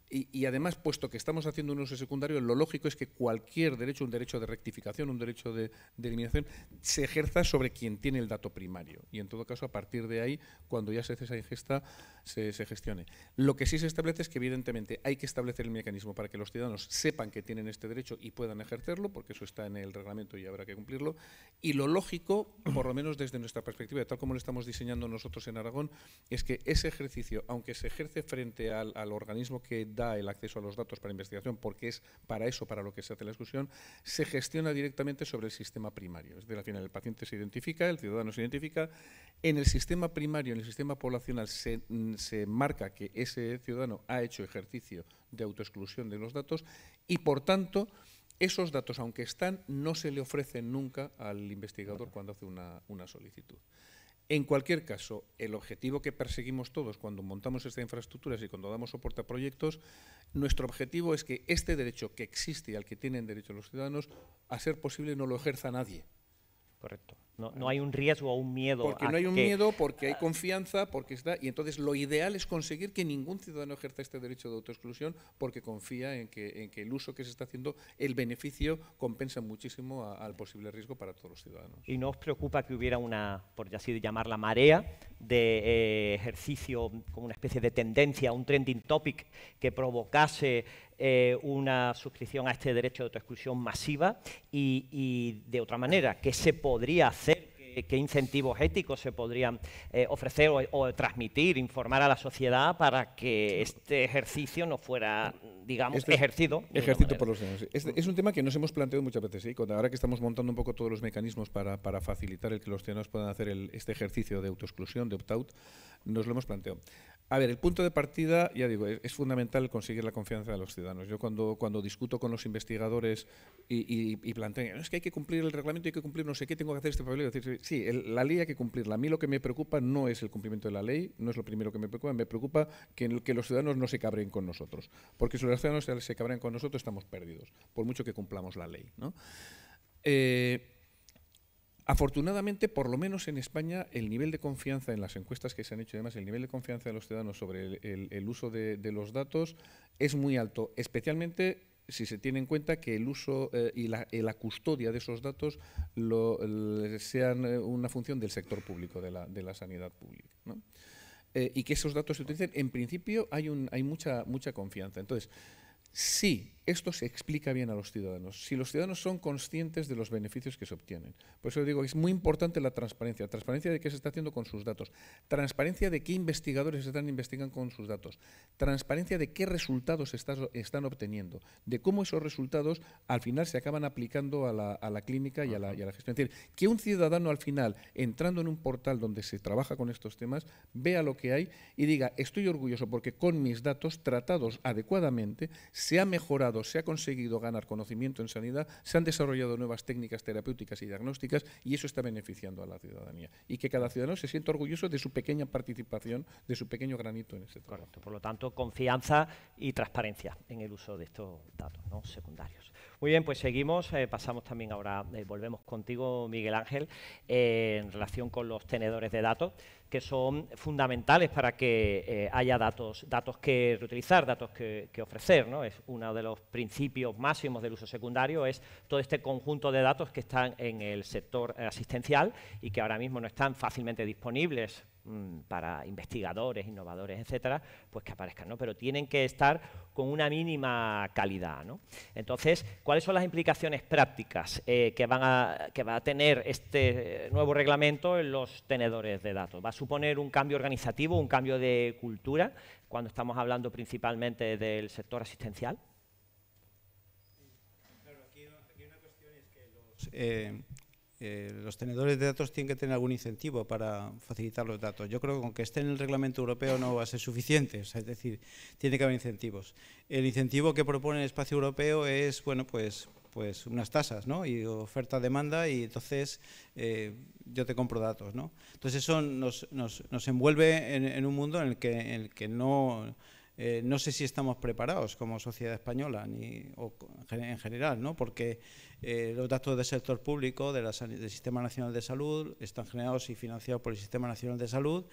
Y además, puesto que estamos haciendo un uso secundario, lo lógico es que cualquier derecho, un derecho de rectificación, un derecho de eliminación, se ejerza sobre quien tiene el dato primario. Y en todo caso, a partir de ahí, cuando ya se hace esa ingesta, se gestione. Lo que sí se establece es que, evidentemente, hay que establecer el mecanismo para que los ciudadanos sepan que tienen este derecho y puedan ejercerlo, porque eso está en el reglamento y habrá que cumplirlo. Y lo lógico, por lo menos desde nuestra perspectiva, tal como lo estamos diseñando nosotros en Aragón, es que ese ejercicio, aunque se ejerce frente al organismo que da el acceso a los datos para investigación, porque es para eso para lo que se hace la exclusión, se gestiona directamente sobre el sistema primario. Es decir, al final el paciente se identifica, el ciudadano se identifica, en el sistema primario, en el sistema poblacional, se marca que ese ciudadano ha hecho ejercicio de autoexclusión de los datos y, por tanto, esos datos, aunque están, no se le ofrecen nunca al investigador cuando hace una solicitud. En cualquier caso, el objetivo que perseguimos todos cuando montamos estas infraestructuras y cuando damos soporte a proyectos, nuestro objetivo es que este derecho que existe y al que tienen derecho los ciudadanos, a ser posible, no lo ejerza nadie.
Correcto. No hay un riesgo o un miedo.
Porque no hay un miedo, porque hay confianza, porque está. Y entonces lo ideal es conseguir que ningún ciudadano ejerza este derecho de autoexclusión, porque confía en que el uso que se está haciendo, el beneficio compensa muchísimo al posible riesgo para todos los ciudadanos.
¿Y no os preocupa que hubiera una, por así llamarla, marea de ejercicio, como una especie de tendencia, un trending topic que provocase una suscripción a este derecho de autoexclusión masiva y de otra manera, ¿qué se podría hacer qué incentivos éticos se podrían ofrecer o transmitir, informar a la sociedad para que este ejercicio no fuera, digamos, ejercido
por los ciudadanos. Es un tema que nos hemos planteado muchas veces, ¿sí? Ahora que estamos montando un poco todos los mecanismos para facilitar el que los ciudadanos puedan hacer este ejercicio de autoexclusión, de opt-out, nos lo hemos planteado. A ver, el punto de partida, ya digo, es fundamental conseguir la confianza de los ciudadanos. Yo cuando discuto con los investigadores y plantean, es que hay que cumplir el reglamento, hay que cumplir no sé qué, tengo que hacer este papel, decir, sí, la ley hay que cumplirla. A mí lo que me preocupa no es el cumplimiento de la ley, no es lo primero que me preocupa que los ciudadanos no se cabreen con nosotros. Porque si los ciudadanos se cabrean con nosotros, estamos perdidos, por mucho que cumplamos la ley, ¿no? Afortunadamente, por lo menos en España, el nivel de confianza en las encuestas que se han hecho, además, el nivel de confianza de los ciudadanos sobre el uso de los datos es muy alto, especialmente si se tiene en cuenta que el uso y la custodia de esos datos sean una función del sector público, de la sanidad pública, ¿no? Y que esos datos se utilicen, en principio hay mucha confianza. Entonces, sí, esto se explica bien a los ciudadanos, si los ciudadanos son conscientes de los beneficios que se obtienen. Por eso digo, es muy importante la transparencia de qué se está haciendo con sus datos, transparencia de qué investigadores están investigando con sus datos, transparencia de qué resultados están obteniendo, de cómo esos resultados al final se acaban aplicando a la clínica y a la gestión. Es decir, que un ciudadano al final, entrando en un portal donde se trabaja con estos temas, vea lo que hay y diga, estoy orgulloso porque con mis datos tratados adecuadamente se ha mejorado, se ha conseguido ganar conocimiento en sanidad, se han desarrollado nuevas técnicas terapéuticas y diagnósticas y eso está beneficiando a la ciudadanía. Y que cada ciudadano se sienta orgulloso de su pequeña participación, de su pequeño granito en ese trabajo.
Correcto. Por lo tanto, confianza y transparencia en el uso de estos datos, ¿no?, secundarios. Muy bien, pues seguimos, pasamos también ahora, volvemos contigo, Miguel Ángel, en relación con los tenedores de datos, que son fundamentales para que haya datos que reutilizar, datos que ofrecer, ¿no? Es uno de los principios máximos del uso secundario, es todo este conjunto de datos que están en el sector asistencial y que ahora mismo no están fácilmente disponibles para investigadores, innovadores, etcétera, pues que aparezcan, ¿no? Pero tienen que estar con una mínima calidad, ¿no? Entonces, ¿cuáles son las implicaciones prácticas que va a tener este nuevo reglamento en los tenedores de datos? ¿Va a suponer un cambio organizativo, un cambio de cultura, cuando estamos hablando principalmente del sector asistencial?
Claro, aquí una cuestión es que los tenedores de datos tienen que tener algún incentivo para facilitar los datos. Yo creo que aunque esté en el reglamento europeo no va a ser suficiente, o sea, es decir, tiene que haber incentivos. El incentivo que propone el espacio europeo es, bueno, pues unas tasas, ¿no? Y oferta-demanda, y entonces yo te compro datos, ¿no? Entonces eso nos envuelve en un mundo en el que no sé si estamos preparados como sociedad española o en general, ¿no? Porque los datos del sector público, del Sistema Nacional de Salud, están generados y financiados por el Sistema Nacional de Salud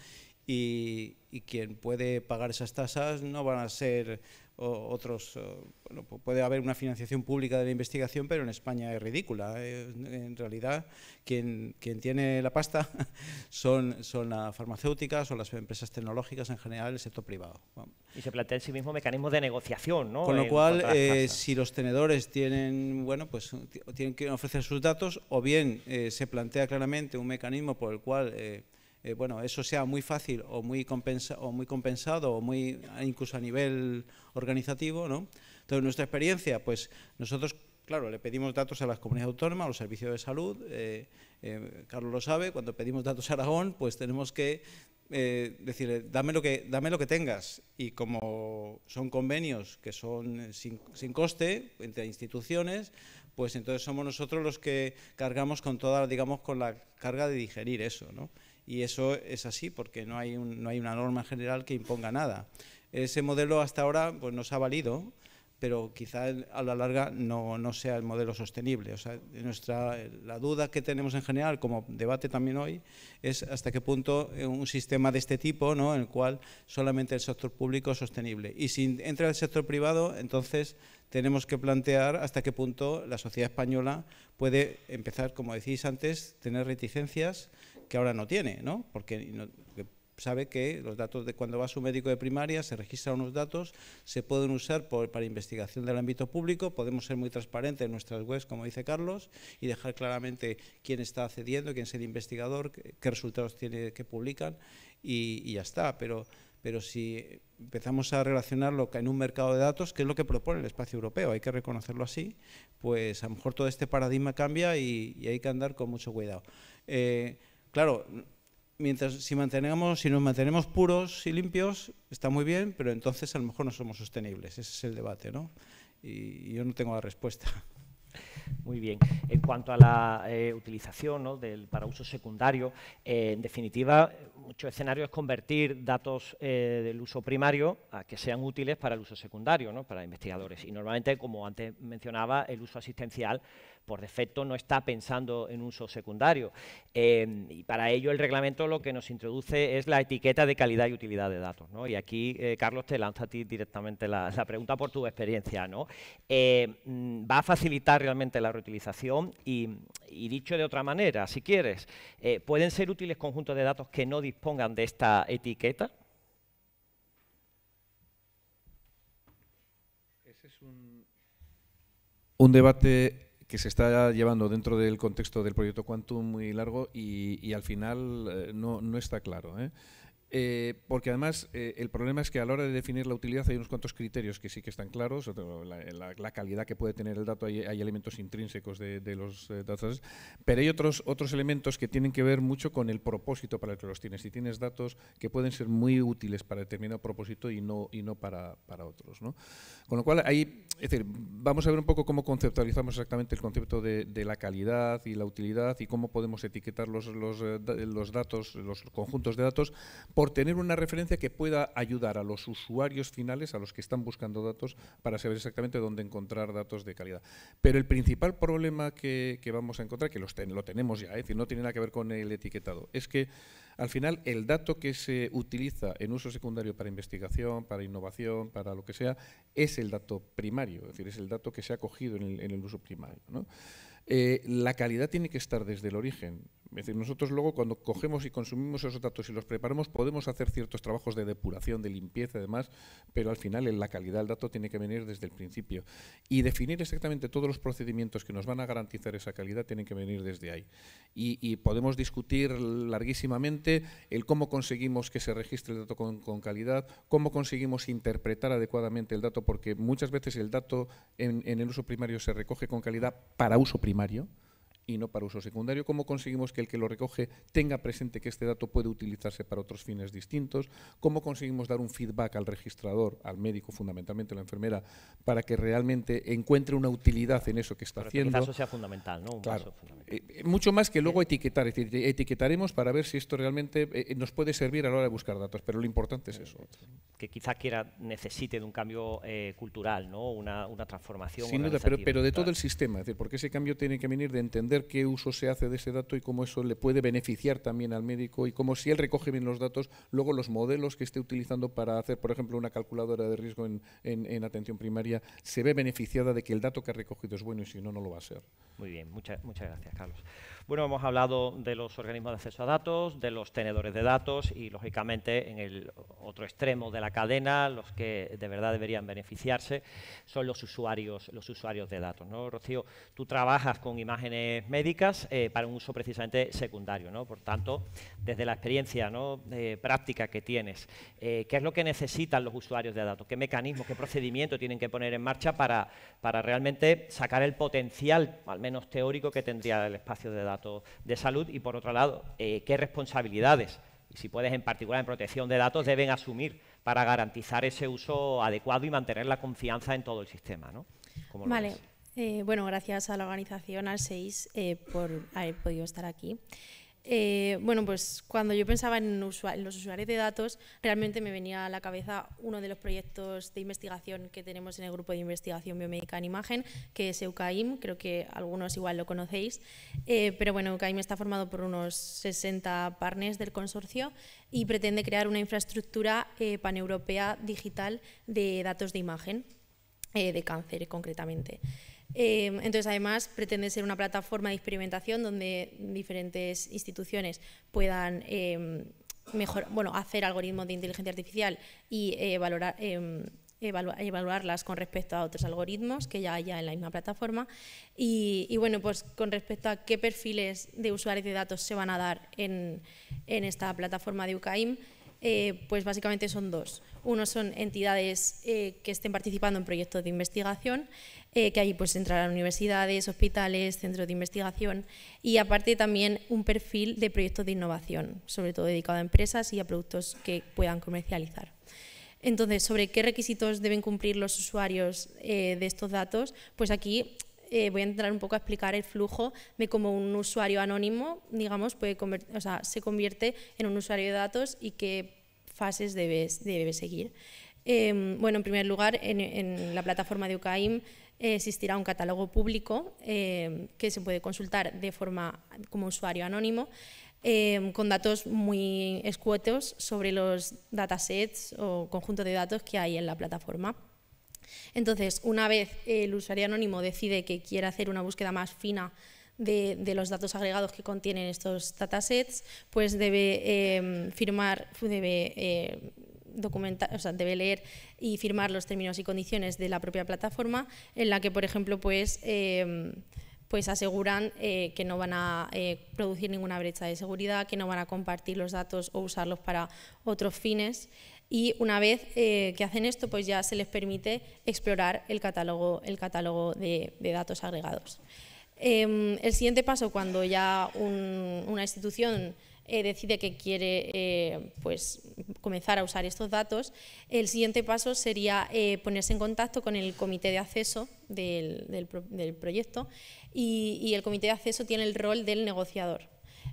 y quien puede pagar esas tasas no van a ser otros. Bueno, puede haber una financiación pública de la investigación, pero en España es ridícula. En realidad, quien tiene la pasta son las farmacéuticas o las empresas tecnológicas, en general, el sector privado.
Y se plantea en sí mismo mecanismos de negociación, ¿no?
Con lo cual, si los tenedores tienen que ofrecer sus datos, o bien se plantea claramente un mecanismo por el cual eso sea muy fácil o muy compensado o incluso a nivel organizativo, ¿no? Entonces, nuestra experiencia, pues nosotros, claro, le pedimos datos a las comunidades autónomas, a los servicios de salud. Carlos lo sabe, cuando pedimos datos a Aragón, pues tenemos que decirle, dame lo que tengas, y como son convenios que son sin coste entre instituciones, pues entonces somos nosotros los que cargamos con con la carga de digerir eso, ¿no? Y eso es así porque no hay una norma general que imponga nada. Ese modelo hasta ahora pues nos ha valido, pero quizá a la larga no sea el modelo sostenible. O sea, la duda que tenemos en general, como debate también hoy, es hasta qué punto un sistema de este tipo, ¿no?, en el cual solamente el sector público es sostenible. Y si entra el sector privado, entonces tenemos que plantear hasta qué punto la sociedad española puede empezar, como decís antes, tener reticencias que ahora no tiene, ¿no? Porque sabe que los datos de cuando va a su médico de primaria se registran unos datos, se pueden usar para investigación del ámbito público, podemos ser muy transparentes en nuestras webs, como dice Carlos, y dejar claramente quién está accediendo, quién es el investigador, qué resultados tiene, que publican, y ya está. Pero si empezamos a relacionarlo en un mercado de datos, que es lo que propone el espacio europeo, hay que reconocerlo así, pues a lo mejor todo este paradigma cambia y hay que andar con mucho cuidado. Claro, si nos mantenemos puros y limpios, está muy bien, pero entonces a lo mejor no somos sostenibles. Ese es el debate, ¿no? Y yo no tengo la respuesta.
Muy bien. En cuanto a la utilización, ¿no?, para uso secundario, en definitiva, mucho escenario es convertir datos del uso primario a que sean útiles para el uso secundario, ¿no?, para investigadores. Y normalmente, como antes mencionaba, el uso asistencial por defecto no está pensando en uso secundario. Y para ello el reglamento lo que nos introduce es la etiqueta de calidad y utilidad de datos, ¿no? Y aquí, Carlos, te lanzo a ti directamente la pregunta por tu experiencia, ¿no? ¿Va a facilitar realmente la reutilización? Y dicho de otra manera, si quieres, ¿pueden ser útiles conjuntos de datos que no dispongan de esta etiqueta?
Ese es un debate que se está llevando dentro del contexto del proyecto Quantum muy largo y al final no está claro, porque además el problema es que a la hora de definir la utilidad hay unos cuantos criterios que sí que están claros, la calidad que puede tener el dato, hay elementos intrínsecos de los datos, pero hay otros elementos que tienen que ver mucho con el propósito para el que los tienes. Si tienes datos que pueden ser muy útiles para determinado propósito y no para otros, ¿no? Con lo cual, es decir, vamos a ver un poco cómo conceptualizamos exactamente el concepto de la calidad y la utilidad y cómo podemos etiquetar los datos, los conjuntos de datos, por tener una referencia que pueda ayudar a los usuarios finales, a los que están buscando datos, para saber exactamente dónde encontrar datos de calidad. Pero el principal problema que vamos a encontrar, que lo tenemos ya, es decir, no tiene nada que ver con el etiquetado, es que al final el dato que se utiliza en uso secundario para investigación, para innovación, para lo que sea, es el dato primario, es decir, es el dato que se ha cogido en el uso primario, ¿no? La calidad tiene que estar desde el origen. Es decir, nosotros luego cuando cogemos y consumimos esos datos y los preparamos podemos hacer ciertos trabajos de depuración, de limpieza y demás, pero al final la calidad del dato tiene que venir desde el principio. Y definir exactamente todos los procedimientos que nos van a garantizar esa calidad tienen que venir desde ahí. Y podemos discutir larguísimamente el cómo conseguimos que se registre el dato con calidad, cómo conseguimos interpretar adecuadamente el dato, porque muchas veces el dato en el uso primario se recoge con calidad para uso primario y no para uso secundario. ¿Cómo conseguimos que el que lo recoge tenga presente que este dato puede utilizarse para otros fines distintos? ¿Cómo conseguimos dar un feedback al registrador, al médico, fundamentalmente a la enfermera, para que realmente encuentre una utilidad en eso que está haciendo?
Quizás eso sea fundamental, ¿no?
Claro. Mucho más que luego etiquetar. Es decir, etiquetaremos para ver si esto realmente nos puede servir a la hora de buscar datos, pero lo importante es eso.
Que quizás necesite de un cambio cultural, ¿no? Una transformación.
Sin duda, pero de todo el sistema, es decir, porque ese cambio tiene que venir de entender qué uso se hace de ese dato y cómo eso le puede beneficiar también al médico y cómo, si él recoge bien los datos, luego los modelos que esté utilizando para hacer, por ejemplo, una calculadora de riesgo en atención primaria, se ve beneficiada de que el dato que ha recogido es bueno y si no, no lo va a ser.
Muy bien, muchas gracias, Carlos. Bueno, hemos hablado de los organismos de acceso a datos, de los tenedores de datos y, lógicamente, en el otro extremo de la cadena, los que de verdad deberían beneficiarse son los usuarios de datos, ¿no? Rocío, tú trabajas con imágenes médicas para un uso precisamente secundario, ¿no? Por tanto, desde la experiencia, ¿no?, práctica que tienes, ¿qué es lo que necesitan los usuarios de datos? ¿Qué mecanismos, qué procedimiento tienen que poner en marcha para realmente sacar el potencial, al menos teórico, que tendría el espacio de datos de salud? Y por otro lado, ¿qué responsabilidades, y si puedes en particular en protección de datos, deben asumir para garantizar ese uso adecuado y mantener la confianza en todo el sistema, ¿no?
Vale, bueno, gracias a la organización, al SEIS, por haber podido estar aquí. Bueno, pues cuando yo pensaba en los usuarios de datos, realmente me venía a la cabeza uno de los proyectos de investigación que tenemos en el grupo de investigación biomédica en imagen, que es EUCAIM. Creo que algunos igual lo conocéis, pero bueno, EUCAIM está formado por unos 60 partners del consorcio y pretende crear una infraestructura paneuropea digital de datos de imagen, de cáncer concretamente. Entonces, además, pretende ser una plataforma de experimentación donde diferentes instituciones puedan hacer algoritmos de inteligencia artificial y evaluarlas con respecto a otros algoritmos que ya haya en la misma plataforma. Y bueno, pues con respecto a qué perfiles de usuarios de datos se van a dar en esta plataforma de UKIM, pues básicamente son dos. Uno son entidades que estén participando en proyectos de investigación, que ahí pues entrarán universidades, hospitales, centros de investigación, y aparte también un perfil de proyectos de innovación, sobre todo dedicado a empresas y a productos que puedan comercializar. Entonces, ¿sobre qué requisitos deben cumplir los usuarios de estos datos? Pues aquí voy a entrar un poco a explicar el flujo de cómo un usuario anónimo, digamos, se convierte en un usuario de datos y qué fases debe seguir. Bueno, en primer lugar, en la plataforma de UKIM existirá un catálogo público que se puede consultar de forma como usuario anónimo, con datos muy escuetos sobre los datasets o conjuntos de datos que hay en la plataforma. Entonces, una vez el usuario anónimo decide que quiere hacer una búsqueda más fina de los datos agregados que contienen estos datasets, pues debe debe leer y firmar los términos y condiciones de la propia plataforma, en la que, por ejemplo, pues aseguran que no van a producir ninguna brecha de seguridad, que no van a compartir los datos o usarlos para otros fines. Y una vez que hacen esto, pues ya se les permite explorar el catálogo de datos agregados. El siguiente paso, cuando ya una institución decide que quiere comenzar a usar estos datos, el siguiente paso sería ponerse en contacto con el comité de acceso del proyecto, y el comité de acceso tiene el rol del negociador.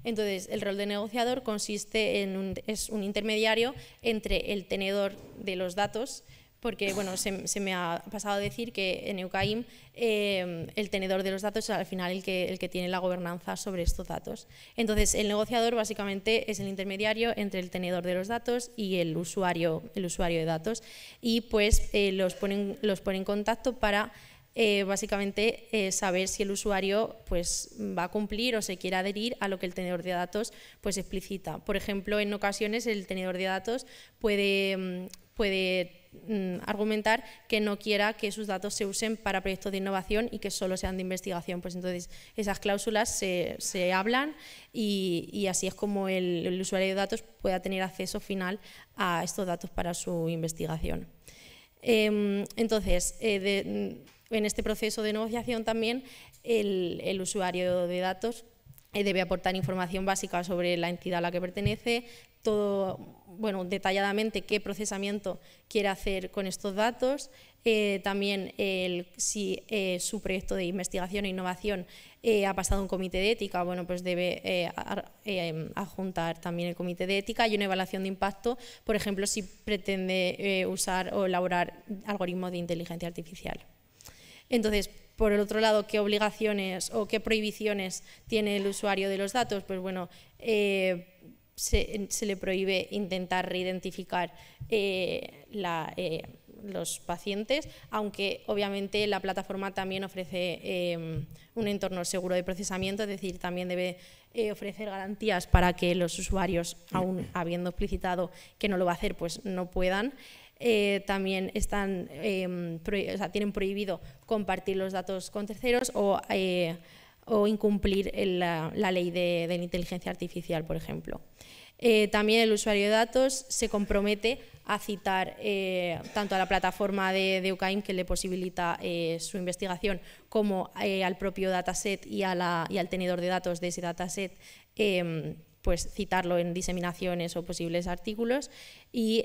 Entonces, el rol de negociador consiste es un intermediario entre el tenedor de los datos, porque bueno, se me ha pasado a decir que en UKIM el tenedor de los datos es al final el que tiene la gobernanza sobre estos datos. Entonces, el negociador básicamente es el intermediario entre el tenedor de los datos y el usuario de datos, y pues los pone en contacto para básicamente saber si el usuario pues va a cumplir o se quiere adherir a lo que el tenedor de datos pues explicita. Por ejemplo, en ocasiones el tenedor de datos puede argumentar que no quiera que sus datos se usen para proyectos de innovación y que solo sean de investigación. Pues entonces esas cláusulas se hablan, y así es como el usuario de datos pueda tener acceso final a estos datos para su investigación. Entonces, en este proceso de negociación también el usuario de datos debe aportar información básica sobre la entidad a la que pertenece, detalladamente qué procesamiento quiere hacer con estos datos, también si su proyecto de investigación e innovación ha pasado a un comité de ética, bueno, pues debe adjuntar también el comité de ética, y una evaluación de impacto, por ejemplo, si pretende usar o elaborar algoritmos de inteligencia artificial. Entonces, por el otro lado, ¿qué obligaciones o qué prohibiciones tiene el usuario de los datos? Pues bueno, se le prohíbe intentar reidentificar los pacientes, aunque obviamente la plataforma también ofrece un entorno seguro de procesamiento, es decir, también debe ofrecer garantías para que los usuarios, aún habiendo explicitado que no lo va a hacer, pues no puedan. También tienen prohibido compartir los datos con terceros o incumplir la ley de la inteligencia artificial, por ejemplo. También el usuario de datos se compromete a citar tanto a la plataforma de UKIM, que le posibilita su investigación, como al propio dataset y al tenedor de datos de ese dataset, pues citarlo en diseminaciones o posibles artículos, y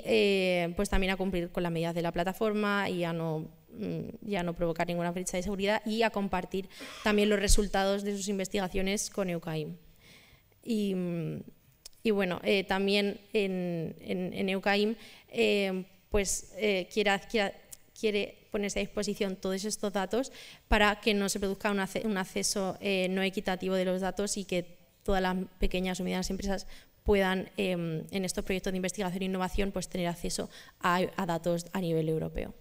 pues también a cumplir con las medidas de la plataforma y a no provocar ninguna brecha de seguridad, y a compartir también los resultados de sus investigaciones con UKIM. Y bueno, también en UKIM quiere ponerse a disposición todos estos datos para que no se produzca un acceso no equitativo de los datos, y que todas las pequeñas o medianas empresas puedan, en estos proyectos de investigación e innovación, pues tener acceso a datos a nivel europeo.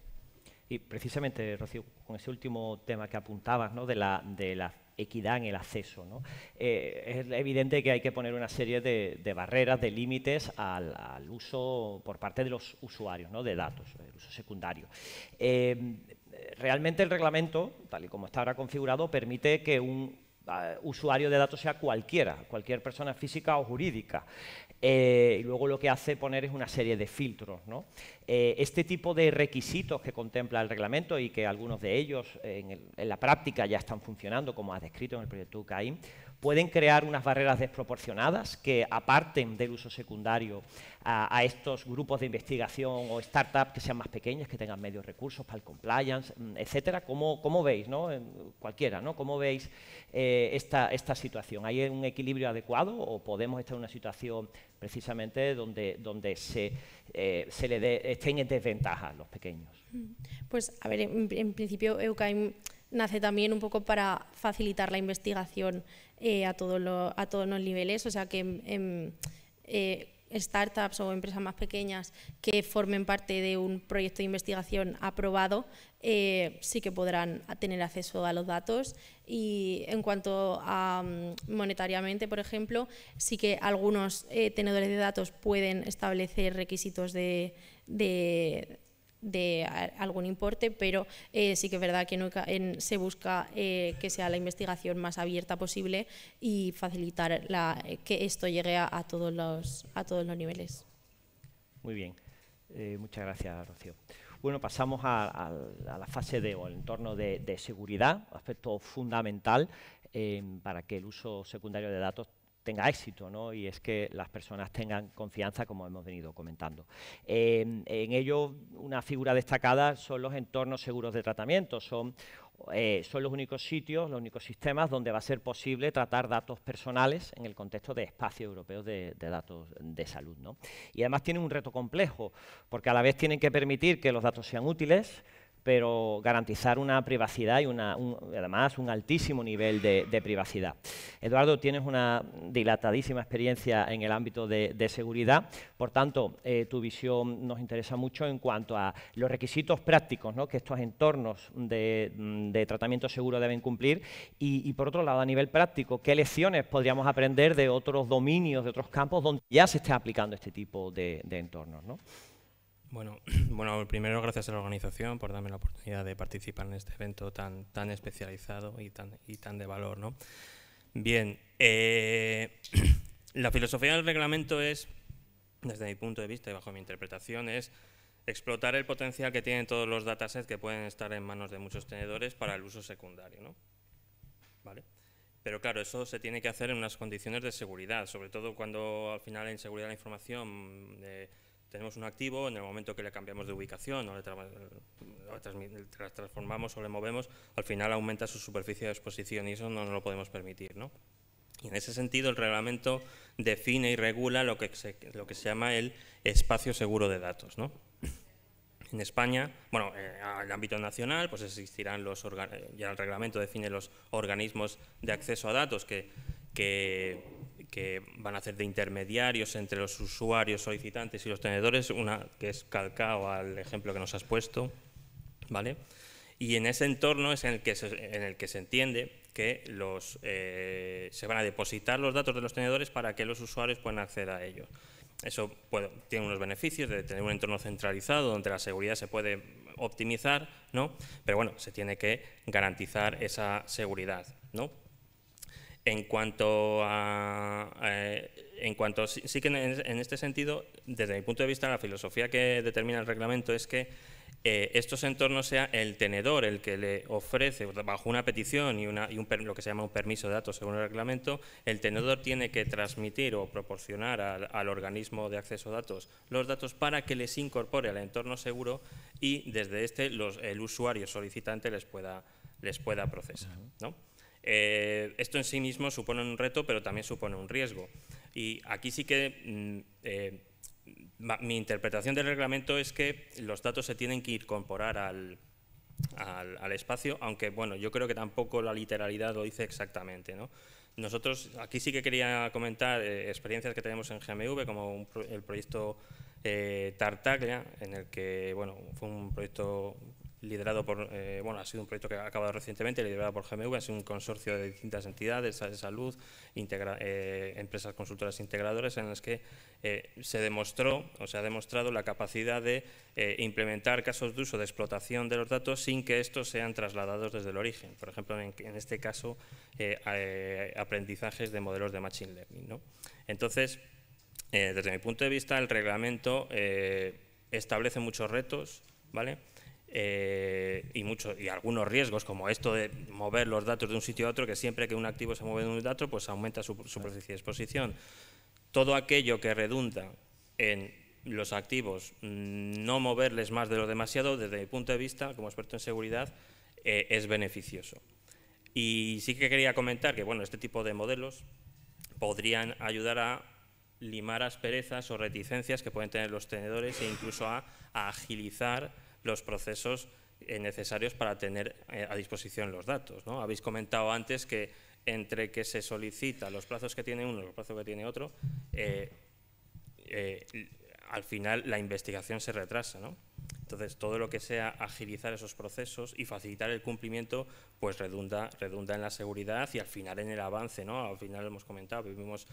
Y precisamente, Rocío, con ese último tema que apuntabas, ¿no?, de la equidad en el acceso, ¿no? Es evidente que hay que poner una serie de barreras, de límites al uso por parte de los usuarios, ¿no?, de datos, el uso secundario. Realmente el reglamento, tal y como está ahora configurado, permite que un usuario de datos sea cualquier persona física o jurídica. Y luego lo que hace poner es una serie de filtros, ¿no? Este tipo de requisitos que contempla el reglamento y que algunos de ellos en la práctica ya están funcionando, como has descrito en el proyecto UCAIM, pueden crear unas barreras desproporcionadas que aparten del uso secundario a estos grupos de investigación o startups que sean más pequeñas, que tengan medios recursos para el compliance, etcétera. ¿Cómo veis, ¿no? Cualquiera, ¿no? ¿Cómo veis esta situación? ¿Hay un equilibrio adecuado o podemos estar en una situación precisamente donde estén en desventaja los pequeños?
Pues, a ver, en principio EUCAIM nace también un poco para facilitar la investigación a todos los niveles, o sea que startups o empresas más pequeñas que formen parte de un proyecto de investigación aprobado sí que podrán tener acceso a los datos. Y en cuanto a monetariamente, por ejemplo, sí que algunos tenedores de datos pueden establecer requisitos de algún importe, pero sí que es verdad que se busca que sea la investigación más abierta posible y facilitar que esto llegue a todos los niveles.
Muy bien, muchas gracias, Rocío. Bueno, pasamos a la fase o el entorno de seguridad, aspecto fundamental para que el uso secundario de datos tenga éxito, ¿no? Y es que las personas tengan confianza, como hemos venido comentando. En ello, una figura destacada son los entornos seguros de tratamiento. Son los únicos sitios, los únicos sistemas donde va a ser posible tratar datos personales en el contexto de espacios europeos de datos de salud, ¿no? Y además tienen un reto complejo, porque a la vez tienen que permitir que los datos sean útiles, pero garantizar una privacidad y además un altísimo nivel de privacidad. Eduardo, tienes una dilatadísima experiencia en el ámbito de seguridad, por tanto, tu visión nos interesa mucho en cuanto a los requisitos prácticos, ¿no?, que estos entornos de tratamiento seguro deben cumplir y, por otro lado, a nivel práctico, ¿qué lecciones podríamos aprender de otros dominios, de otros campos donde ya se esté aplicando este tipo de entornos, ¿no?
Bueno, primero gracias a la organización por darme la oportunidad de participar en este evento tan especializado y tan de valor, ¿no? Bien, la filosofía del reglamento es, desde mi punto de vista y bajo mi interpretación, es explotar el potencial que tienen todos los datasets que pueden estar en manos de muchos tenedores para el uso secundario, ¿no? ¿Vale? Pero claro, eso se tiene que hacer en unas condiciones de seguridad, sobre todo cuando al final en seguridad de la información tenemos un activo, en el momento que le cambiamos de ubicación o le transformamos o le movemos, al final aumenta su superficie de exposición y eso no nos lo podemos permitir, ¿no? Y en ese sentido el reglamento define y regula lo que se llama el espacio seguro de datos, ¿no? En España, bueno, al ámbito nacional, pues existirán ya el reglamento define los organismos de acceso a datos que van a hacer de intermediarios entre los usuarios solicitantes y los tenedores, una que es calcado al ejemplo que nos has puesto, ¿vale? Y en ese entorno es en el que se entiende que se van a depositar los datos de los tenedores para que los usuarios puedan acceder a ellos. Eso tiene unos beneficios de tener un entorno centralizado donde la seguridad se puede optimizar, ¿no? Pero bueno, se tiene que garantizar esa seguridad, ¿no? En cuanto sí que en este sentido, desde mi punto de vista, la filosofía que determina el reglamento es que estos entornos sea el tenedor el que le ofrece, bajo una petición y lo que se llama un permiso de datos según el reglamento, el tenedor tiene que transmitir o proporcionar al organismo de acceso a datos los datos para que les incorpore al entorno seguro y desde el usuario solicitante les pueda procesar, ¿no? Esto en sí mismo supone un reto, pero también supone un riesgo. Y aquí sí que mi interpretación del reglamento es que los datos se tienen que incorporar al espacio, aunque bueno, yo creo que tampoco la literalidad lo dice exactamente, ¿no? Nosotros, aquí sí que quería comentar experiencias que tenemos en GMV, como el proyecto Tartaglia, en el que, bueno, fue un proyecto liderado por, bueno, ha sido un proyecto que ha acabado recientemente, liderado por GMV, ha sido un consorcio de distintas entidades de salud, empresas consultoras integradoras, en las que se demostró, o se ha demostrado la capacidad de implementar casos de uso de explotación de los datos sin que estos sean trasladados desde el origen. Por ejemplo, en este caso, aprendizajes de modelos de Machine Learning, ¿no? Entonces, desde mi punto de vista, el reglamento establece muchos retos, ¿vale? Y algunos riesgos, como esto de mover los datos de un sitio a otro, que siempre que un activo se mueve de un dato, pues aumenta su superficie de exposición. Todo aquello que redunda en los activos, no moverles más de lo demasiado, desde mi punto de vista, como experto en seguridad, es beneficioso. Y sí que quería comentar que, bueno, este tipo de modelos podrían ayudar a limar asperezas o reticencias que pueden tener los tenedores e incluso a agilizar los procesos necesarios para tener a disposición los datos, ¿no? Habéis comentado antes que entre que se solicita los plazos que tiene uno y los plazos que tiene otro, al final la investigación se retrasa, ¿no? Entonces, todo lo que sea agilizar esos procesos y facilitar el cumplimiento, pues redunda en la seguridad y al final en el avance, ¿no? Al final hemos comentado, vivimos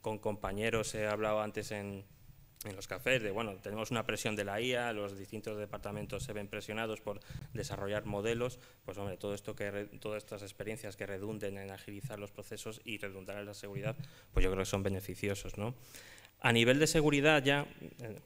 con compañeros, he hablado antes en los cafés, de bueno, tenemos una presión de la IA, los distintos departamentos se ven presionados por desarrollar modelos, pues hombre, todas estas experiencias que redunden en agilizar los procesos y redundar en la seguridad, pues yo creo que son beneficiosos, ¿no? A nivel de seguridad ya,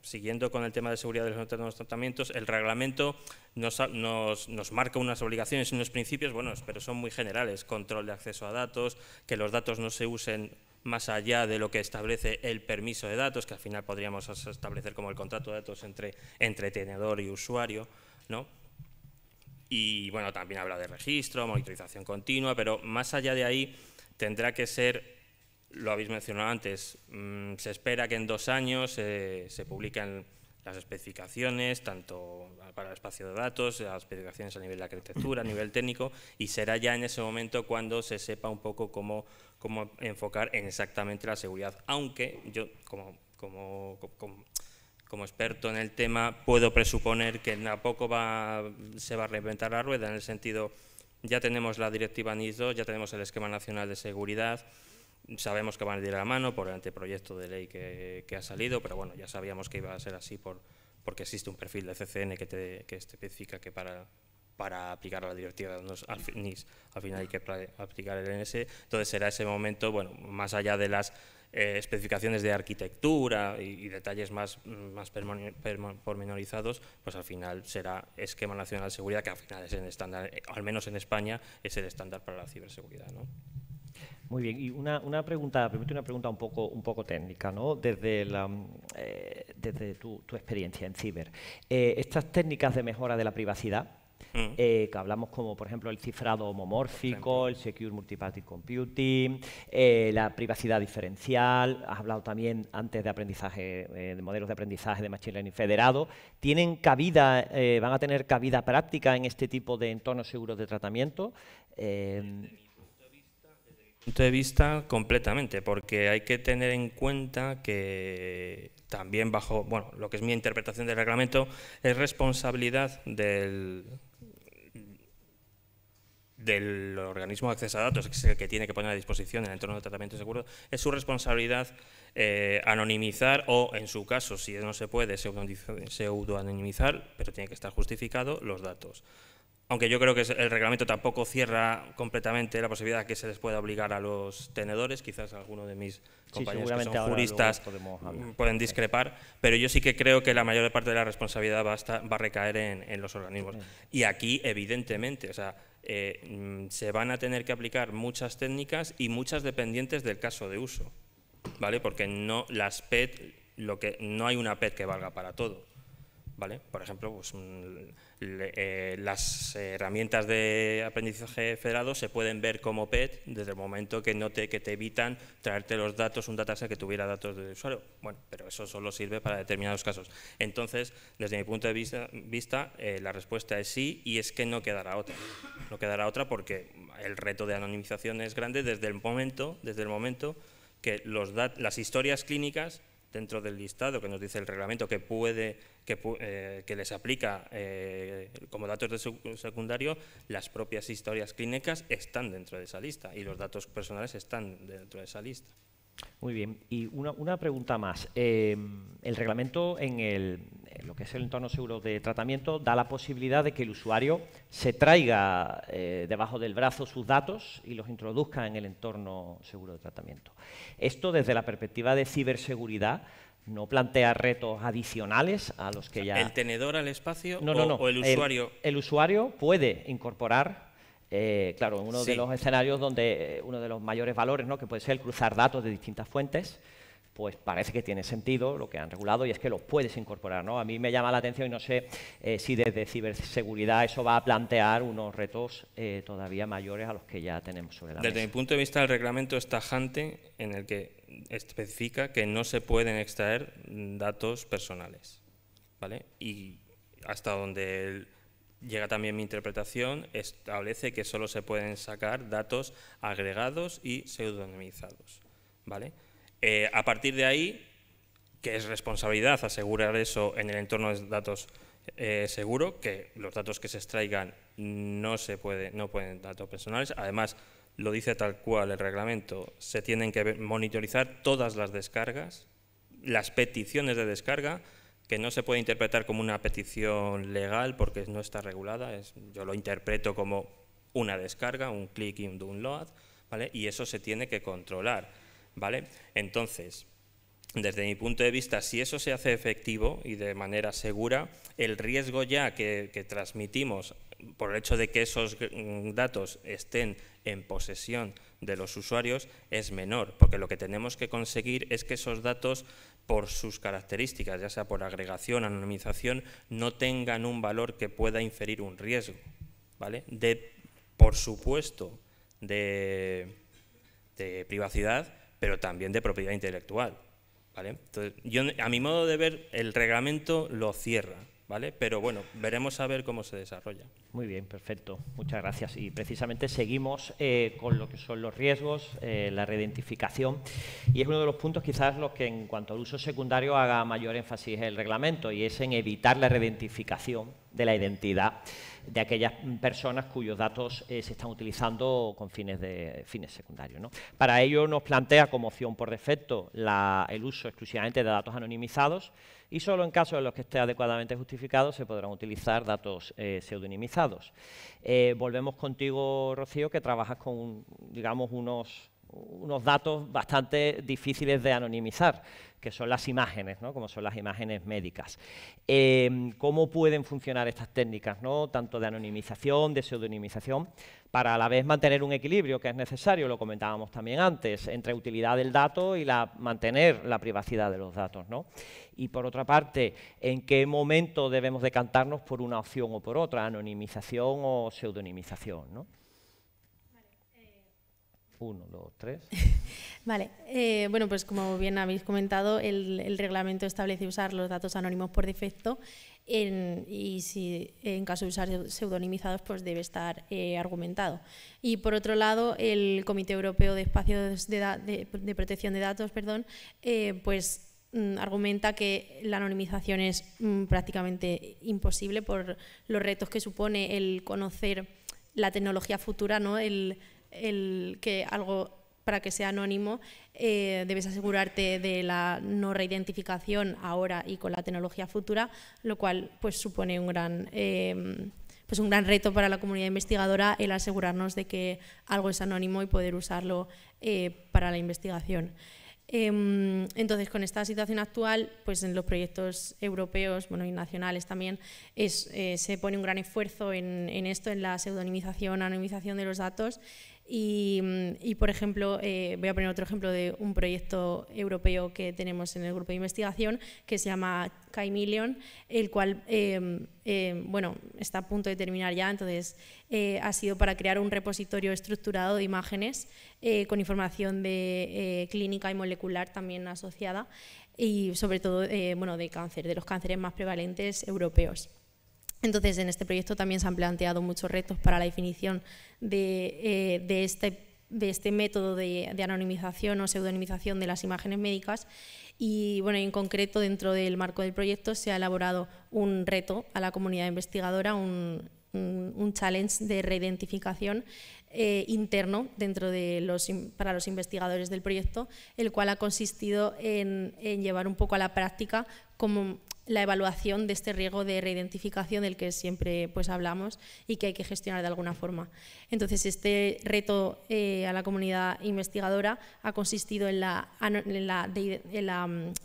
siguiendo con el tema de seguridad de los tratamientos, el reglamento nos marca unas obligaciones y unos principios, bueno, pero son muy generales, control de acceso a datos, que los datos no se usen más allá de lo que establece el permiso de datos, que al final podríamos establecer como el contrato de datos entre tenedor y usuario, ¿no? Y bueno, también habla de registro, monitorización continua, pero más allá de ahí tendrá que ser, lo habéis mencionado antes, se espera que en 2 años se publiquen las especificaciones, tanto para el espacio de datos, las especificaciones a nivel de arquitectura, a nivel técnico, y será ya en ese momento cuando se sepa un poco cómo enfocar en exactamente la seguridad. Aunque yo, como experto en el tema, puedo presuponer que tampoco se va a reinventar la rueda, en el sentido, ya tenemos la directiva NIS2, ya tenemos el Esquema Nacional de Seguridad, sabemos que van a ir a la mano por el anteproyecto de ley que ha salido, pero bueno, ya sabíamos que iba a ser así porque existe un perfil de CCN que especifica que para aplicar la directiva NIS al final hay que aplicar el NS. Entonces será ese momento, bueno, más allá de las especificaciones de arquitectura y detalles más pormenorizados, pues al final será Esquema Nacional de Seguridad, que al final es el estándar, al menos en España, es el estándar para la ciberseguridad, ¿no?
Muy bien, y una pregunta un poco técnica, ¿no? Desde tu experiencia en ciber. Estas técnicas de mejora de la privacidad, que hablamos como, por ejemplo, el cifrado homomórfico, el Secure Multiparty Computing, la privacidad diferencial, has hablado también antes de aprendizaje, de modelos de aprendizaje de Machine Learning federado, ¿tienen cabida, van a tener cabida práctica en este tipo de entornos seguros de tratamiento?
Punto de vista completamente, porque hay que tener en cuenta que también bajo, bueno, lo que es mi interpretación del reglamento, es responsabilidad del organismo de acceso a datos, que es el que tiene que poner a disposición el entorno de tratamiento seguro, es su responsabilidad anonimizar o, en su caso, si no se puede, pseudo-anonimizar, pero tiene que estar justificado los datos. Aunque yo creo que el reglamento tampoco cierra completamente la posibilidad de que se les pueda obligar a los tenedores, quizás algunos de mis compañeros que son juristas pueden discrepar, pero yo sí que creo que la mayor parte de la responsabilidad va a recaer en los organismos. Y aquí, evidentemente, o sea, se van a tener que aplicar muchas técnicas y muchas dependientes del caso de uso, ¿vale? Porque no las PET, no hay una PET que valga para todo, ¿vale? Por ejemplo, pues, las herramientas de aprendizaje federado se pueden ver como PET desde el momento que te evitan traerte los datos, un dataset que tuviera datos del usuario. Bueno, pero eso solo sirve para determinados casos. Entonces, desde mi punto de vista, la respuesta es sí, y es que no quedará otra. No quedará otra porque el reto de anonimización es grande desde el momento que las historias clínicas dentro del listado que nos dice el reglamento que les aplica como datos de secundario, las propias historias clínicas están dentro de esa lista y los datos personales están dentro de esa lista.
Muy bien. Y una pregunta más. El reglamento en lo que es el entorno seguro de tratamiento da la posibilidad de que el usuario se traiga debajo del brazo sus datos y los introduzca en el entorno seguro de tratamiento. Esto, desde la perspectiva de ciberseguridad, ¿no plantea retos adicionales a los que ya...?
¿El tenedor al espacio
no.
o el usuario?
El usuario puede incorporar... claro, en uno
Sí.
de los escenarios donde uno de los mayores valores, ¿no?, que puede ser el cruzar datos de distintas fuentes, pues parece que tiene sentido lo que han regulado y es que los puedes incorporar, ¿no? A mí me llama la atención y no sé si desde ciberseguridad eso va a plantear unos retos todavía mayores a los que ya tenemos sobre la mesa.
Desde mi punto de vista, el reglamento es tajante en el que especifica que no se pueden extraer datos personales, ¿vale? Y hasta donde llega también mi interpretación, establece que solo se pueden sacar datos agregados y pseudonimizados, ¿vale? A partir de ahí, que es responsabilidad asegurar eso en el entorno de datos seguro, que los datos que se extraigan no pueden datos personales. Además, lo dice tal cual el reglamento, se tienen que monitorizar todas las descargas, las peticiones de descarga, que no se puede interpretar como una petición legal porque no está regulada, yo lo interpreto como una descarga, un click y un download, ¿vale? Y eso se tiene que controlar, ¿vale? Entonces, desde mi punto de vista, si eso se hace efectivo y de manera segura, el riesgo ya que transmitimos por el hecho de que esos datos estén en posesión de los usuarios es menor, porque lo que tenemos que conseguir es que esos datos, por sus características, ya sea por agregación, anonimización, no tengan un valor que pueda inferir un riesgo, ¿vale? Por supuesto, de privacidad, pero también de propiedad intelectual, ¿vale? Entonces, a mi modo de ver, el reglamento lo cierra, ¿vale? Pero bueno, veremos a ver cómo se desarrolla.
Muy bien, perfecto. Muchas gracias. Y precisamente seguimos con lo que son los riesgos, la reidentificación. Y es uno de los puntos quizás los que en cuanto al uso secundario haga mayor énfasis el reglamento, y es en evitar la reidentificación de la identidad de aquellas personas cuyos datos se están utilizando con fines secundarios, ¿no? Para ello nos plantea como opción por defecto el uso exclusivamente de datos anonimizados, y solo en casos en los que esté adecuadamente justificado se podrán utilizar datos pseudonimizados. Volvemos contigo, Rocío, que trabajas con, digamos, unos datos bastante difíciles de anonimizar, que son las imágenes, ¿no?, como son las imágenes médicas. ¿Cómo pueden funcionar estas técnicas, ¿no?, tanto de anonimización, de pseudonimización, para a la vez mantener un equilibrio que es necesario, lo comentábamos también antes, entre utilidad del dato y mantener la privacidad de los datos, ¿no? Y por otra parte, ¿en qué momento debemos decantarnos por una opción o por otra, anonimización o pseudonimización, ¿no? 1, 2, 3.
Vale, bueno, pues como bien habéis comentado, el reglamento establece usar los datos anónimos por defecto y si en caso de usar pseudonimizados, pues debe estar argumentado. Y por otro lado, el Comité Europeo de Espacios de Protección de Datos, pues argumenta que la anonimización es prácticamente imposible por los retos que supone el conocer la tecnología futura, ¿no? El que algo, para que sea anónimo, debes asegurarte de la no reidentificación ahora y con la tecnología futura, lo cual pues supone un gran reto para la comunidad investigadora el asegurarnos de que algo es anónimo y poder usarlo para la investigación. Entonces, con esta situación actual, pues en los proyectos europeos, bueno, y nacionales también, se pone un gran esfuerzo en esto, en la pseudonimización, anonimización de los datos. Y por ejemplo, voy a poner otro ejemplo de un proyecto europeo que tenemos en el grupo de investigación que se llama Chameleon, el cual bueno, está a punto de terminar ya. Entonces ha sido para crear un repositorio estructurado de imágenes con información de clínica y molecular también asociada, y sobre todo bueno, de cáncer, de los cánceres más prevalentes europeos. Entonces, en este proyecto también se han planteado muchos retos para la definición de este este método de anonimización o pseudonimización de las imágenes médicas. Y bueno, en concreto, dentro del marco del proyecto se ha elaborado un reto a la comunidad investigadora, un challenge de reidentificación interno para los investigadores del proyecto, el cual ha consistido en llevar un poco a la práctica como la evaluación de este riesgo de reidentificación del que siempre pues hablamos y que hay que gestionar de alguna forma. Entonces, este reto a la comunidad investigadora ha consistido en la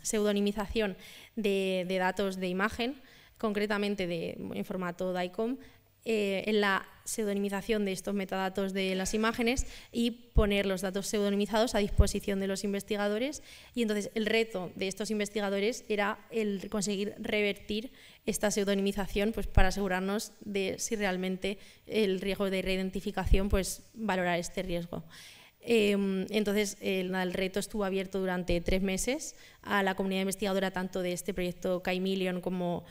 pseudonimización de datos de imagen, concretamente en formato DICOM, en la pseudonimización de estos metadatos de las imágenes y poner los datos pseudonimizados a disposición de los investigadores. Y entonces el reto de estos investigadores era el conseguir revertir esta pseudonimización pues, para asegurarnos de si realmente el riesgo de reidentificación, pues valorar este riesgo. Entonces el reto estuvo abierto durante 3 meses a la comunidad investigadora tanto de este proyecto Caimilion como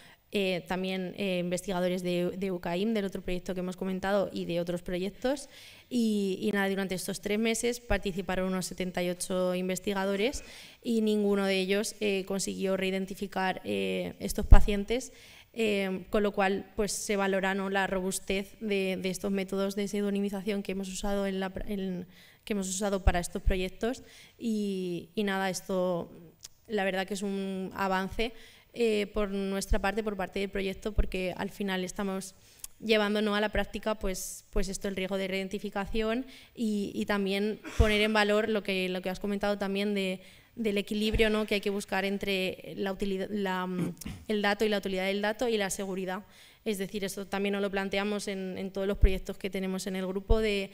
también investigadores de UCAIM, del otro proyecto que hemos comentado, y de otros proyectos. Y nada, durante estos 3 meses participaron unos 78 investigadores y ninguno de ellos consiguió reidentificar estos pacientes, con lo cual pues, se valora, ¿no?, la robustez de estos métodos de pseudonimización que hemos usado, para estos proyectos. Y nada, esto la verdad que es un avance por nuestra parte, por parte del proyecto, porque al final estamos llevando a la práctica pues esto, el riesgo de reidentificación y también poner en valor lo que has comentado también del equilibrio, ¿no?, que hay que buscar entre el dato y la utilidad del dato y la seguridad. Es decir, esto también nos lo planteamos en todos los proyectos que tenemos en el grupo, de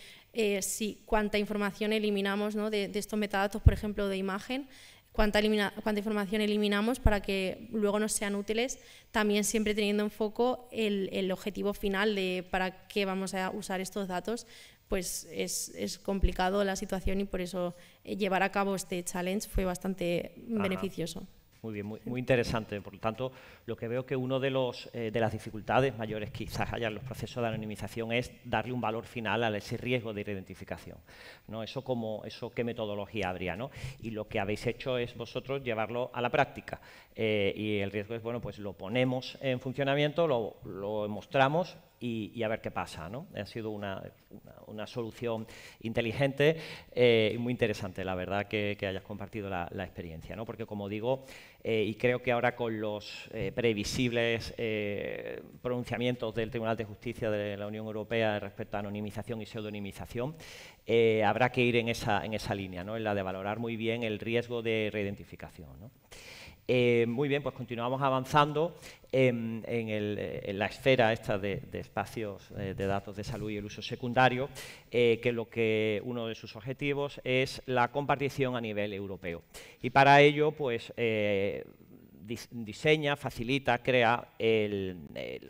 cuánta información eliminamos, ¿no?, de estos metadatos, por ejemplo, de imagen, cuánta información eliminamos para que luego nos sean útiles, también siempre teniendo en foco el objetivo final de para qué vamos a usar estos datos. Pues es complicado la situación y por eso llevar a cabo este challenge fue bastante beneficioso.
Muy bien, muy interesante. Por lo tanto, lo que veo que uno de las dificultades mayores quizás haya en los procesos de anonimización es darle un valor final a ese riesgo de identificación, ¿no? Eso qué metodología habría, ¿no? Y lo que habéis hecho es vosotros llevarlo a la práctica. Y el riesgo es, bueno, pues lo ponemos en funcionamiento, lo mostramos y a ver qué pasa, ¿no? Ha sido una solución inteligente y muy interesante, la verdad, que hayas compartido la experiencia, ¿no? Porque, como digo, y creo que ahora con los previsibles pronunciamientos del Tribunal de Justicia de la Unión Europea respecto a anonimización y pseudonimización, habrá que ir en esa línea, ¿no?, en la de valorar muy bien el riesgo de reidentificación, ¿no? Muy bien, pues continuamos avanzando en la esfera esta de espacios de datos de salud y el uso secundario, que uno de sus objetivos es la compartición a nivel europeo. Y para ello, pues, diseña, facilita, crea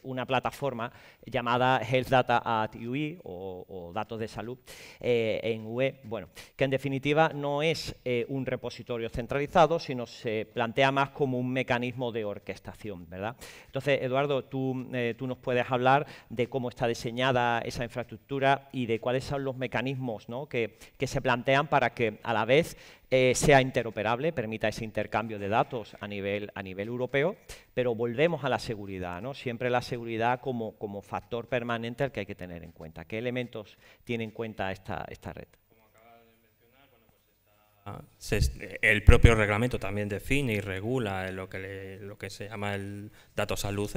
una plataforma llamada Health Data at UE o datos de salud en UE, bueno, que en definitiva no es un repositorio centralizado, sino se plantea más como un mecanismo de orquestación, ¿verdad? Entonces, Eduardo, tú nos puedes hablar de cómo está diseñada esa infraestructura y de cuáles son los mecanismos, ¿no?, que se plantean para que a la vez sea interoperable, permita ese intercambio de datos a nivel europeo, pero volvemos a la seguridad, ¿no? Siempre la seguridad como factor permanente al que hay que tener en cuenta. ¿Qué elementos tiene en cuenta esta red?
Como acaba de mencionar, bueno, pues el propio reglamento también define y regula lo que se llama el Dato Salud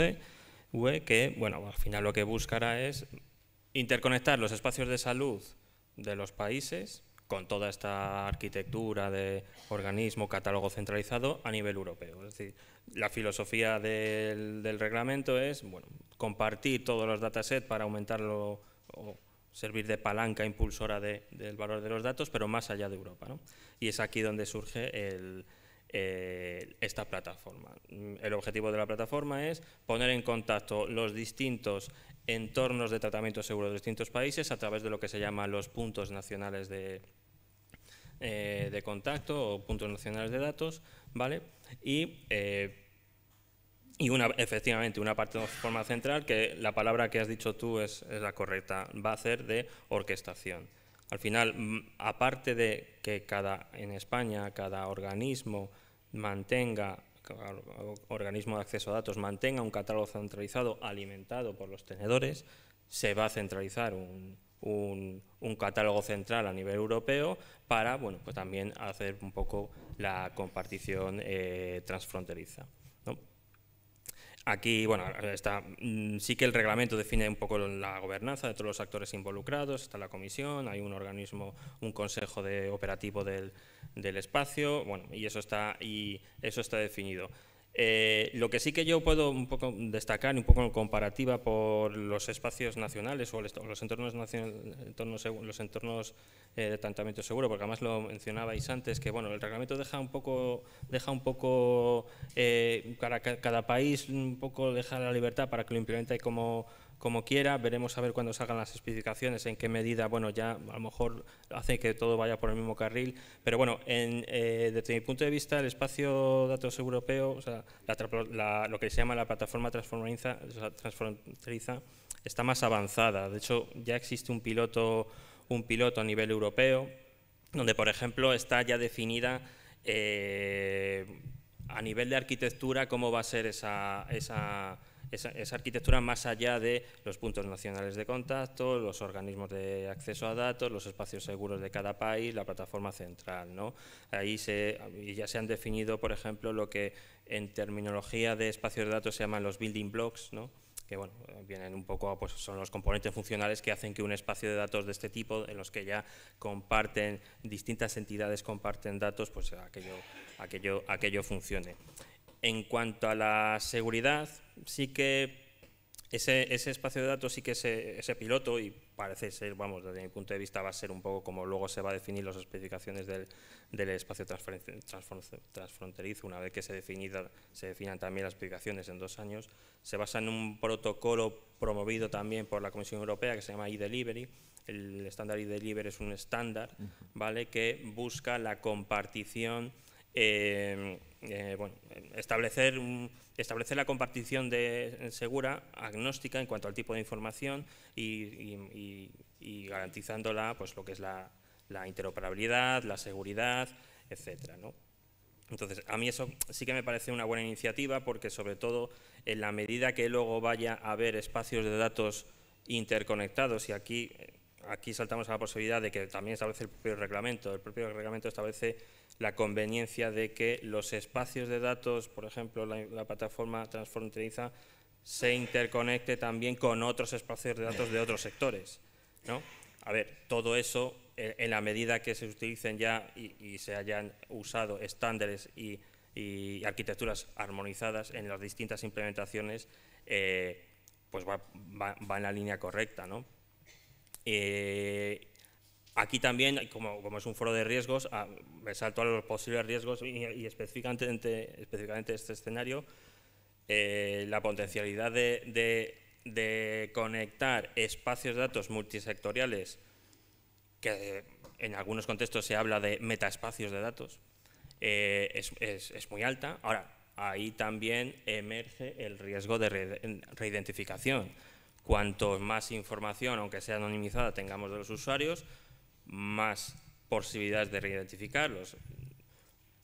UE, que, bueno, al final lo que buscará es interconectar los espacios de salud de los países con toda esta arquitectura de organismo, catálogo centralizado a nivel europeo. Es decir, la filosofía del reglamento es, bueno, compartir todos los datasets para aumentarlo o servir de palanca impulsora del valor de los datos, pero más allá de Europa, ¿no? Y es aquí donde surge esta plataforma. El objetivo de la plataforma es poner en contacto los distintos entornos de tratamiento seguro de distintos países a través de lo que se llama los puntos nacionales de contacto o puntos nacionales de datos, ¿vale? Y efectivamente una plataforma central que la palabra que has dicho tú es la correcta, va a ser de orquestación. Al final, aparte de que en España cada organismo organismo de acceso a datos mantenga un catálogo centralizado alimentado por los tenedores, se va a centralizar un catálogo central a nivel europeo para, bueno, pues también hacer un poco la compartición transfronteriza, ¿no? Aquí, bueno, sí que el reglamento define un poco la gobernanza de todos los actores involucrados, está la comisión, hay un organismo, un consejo operativo del espacio, bueno, y eso está definido. Lo que sí que yo puedo un poco destacar, un poco en comparativa por los espacios nacionales o los entornos de tratamiento seguro, porque además lo mencionabais antes, que bueno, el reglamento deja un poco cada país un poco deja la libertad para que lo implemente como quiera. Veremos a ver cuando salgan las especificaciones en qué medida, bueno, ya a lo mejor hace que todo vaya por el mismo carril, pero bueno, desde mi punto de vista el espacio datos europeo, o sea, lo que se llama la plataforma transfronteriza está más avanzada. De hecho, ya existe un piloto a nivel europeo, donde por ejemplo está ya definida a nivel de arquitectura cómo va a ser esa arquitectura más allá de los puntos nacionales de contacto, los organismos de acceso a datos, los espacios seguros de cada país, la plataforma central, ¿no? Ahí ya se han definido, por ejemplo, lo que en terminología de espacios de datos se llaman los building blocks, ¿no? Que bueno, vienen un poco, pues son los componentes funcionales que hacen que un espacio de datos de este tipo, en los que ya distintas entidades comparten datos, pues aquello funcione. En cuanto a la seguridad, sí que ese espacio de datos, sí que ese piloto, y parece ser, vamos, desde mi punto de vista va a ser un poco como luego se va a definir las especificaciones del espacio transfronterizo, una vez que se definan también las especificaciones en 2 años, se basa en un protocolo promovido también por la Comisión Europea que se llama eDelivery. El estándar eDelivery es un estándar, ¿vale?, que busca la compartición, establecer la compartición segura, agnóstica en cuanto al tipo de información y garantizándola, pues lo que es la interoperabilidad, la seguridad, etcétera, ¿no? Entonces, a mí eso sí que me parece una buena iniciativa, porque sobre todo en la medida que luego vaya a haber espacios de datos interconectados, y aquí saltamos a la posibilidad de que también establece el propio reglamento. El propio reglamento establece la conveniencia de que los espacios de datos, por ejemplo, la plataforma transfronteriza, se interconecte también con otros espacios de datos de otros sectores, ¿no? A ver, todo eso, en la medida que se utilicen ya y se hayan usado estándares y arquitecturas armonizadas en las distintas implementaciones, pues va en la línea correcta, ¿no? Aquí también, como es un foro de riesgos, me salto a los posibles riesgos y específicamente este escenario, la potencialidad de conectar espacios de datos multisectoriales, que en algunos contextos se habla de metaespacios de datos, es muy alta. Ahora, ahí también emerge el riesgo de reidentificación. Cuanto más información, aunque sea anonimizada, tengamos de los usuarios, más posibilidades de reidentificarlos.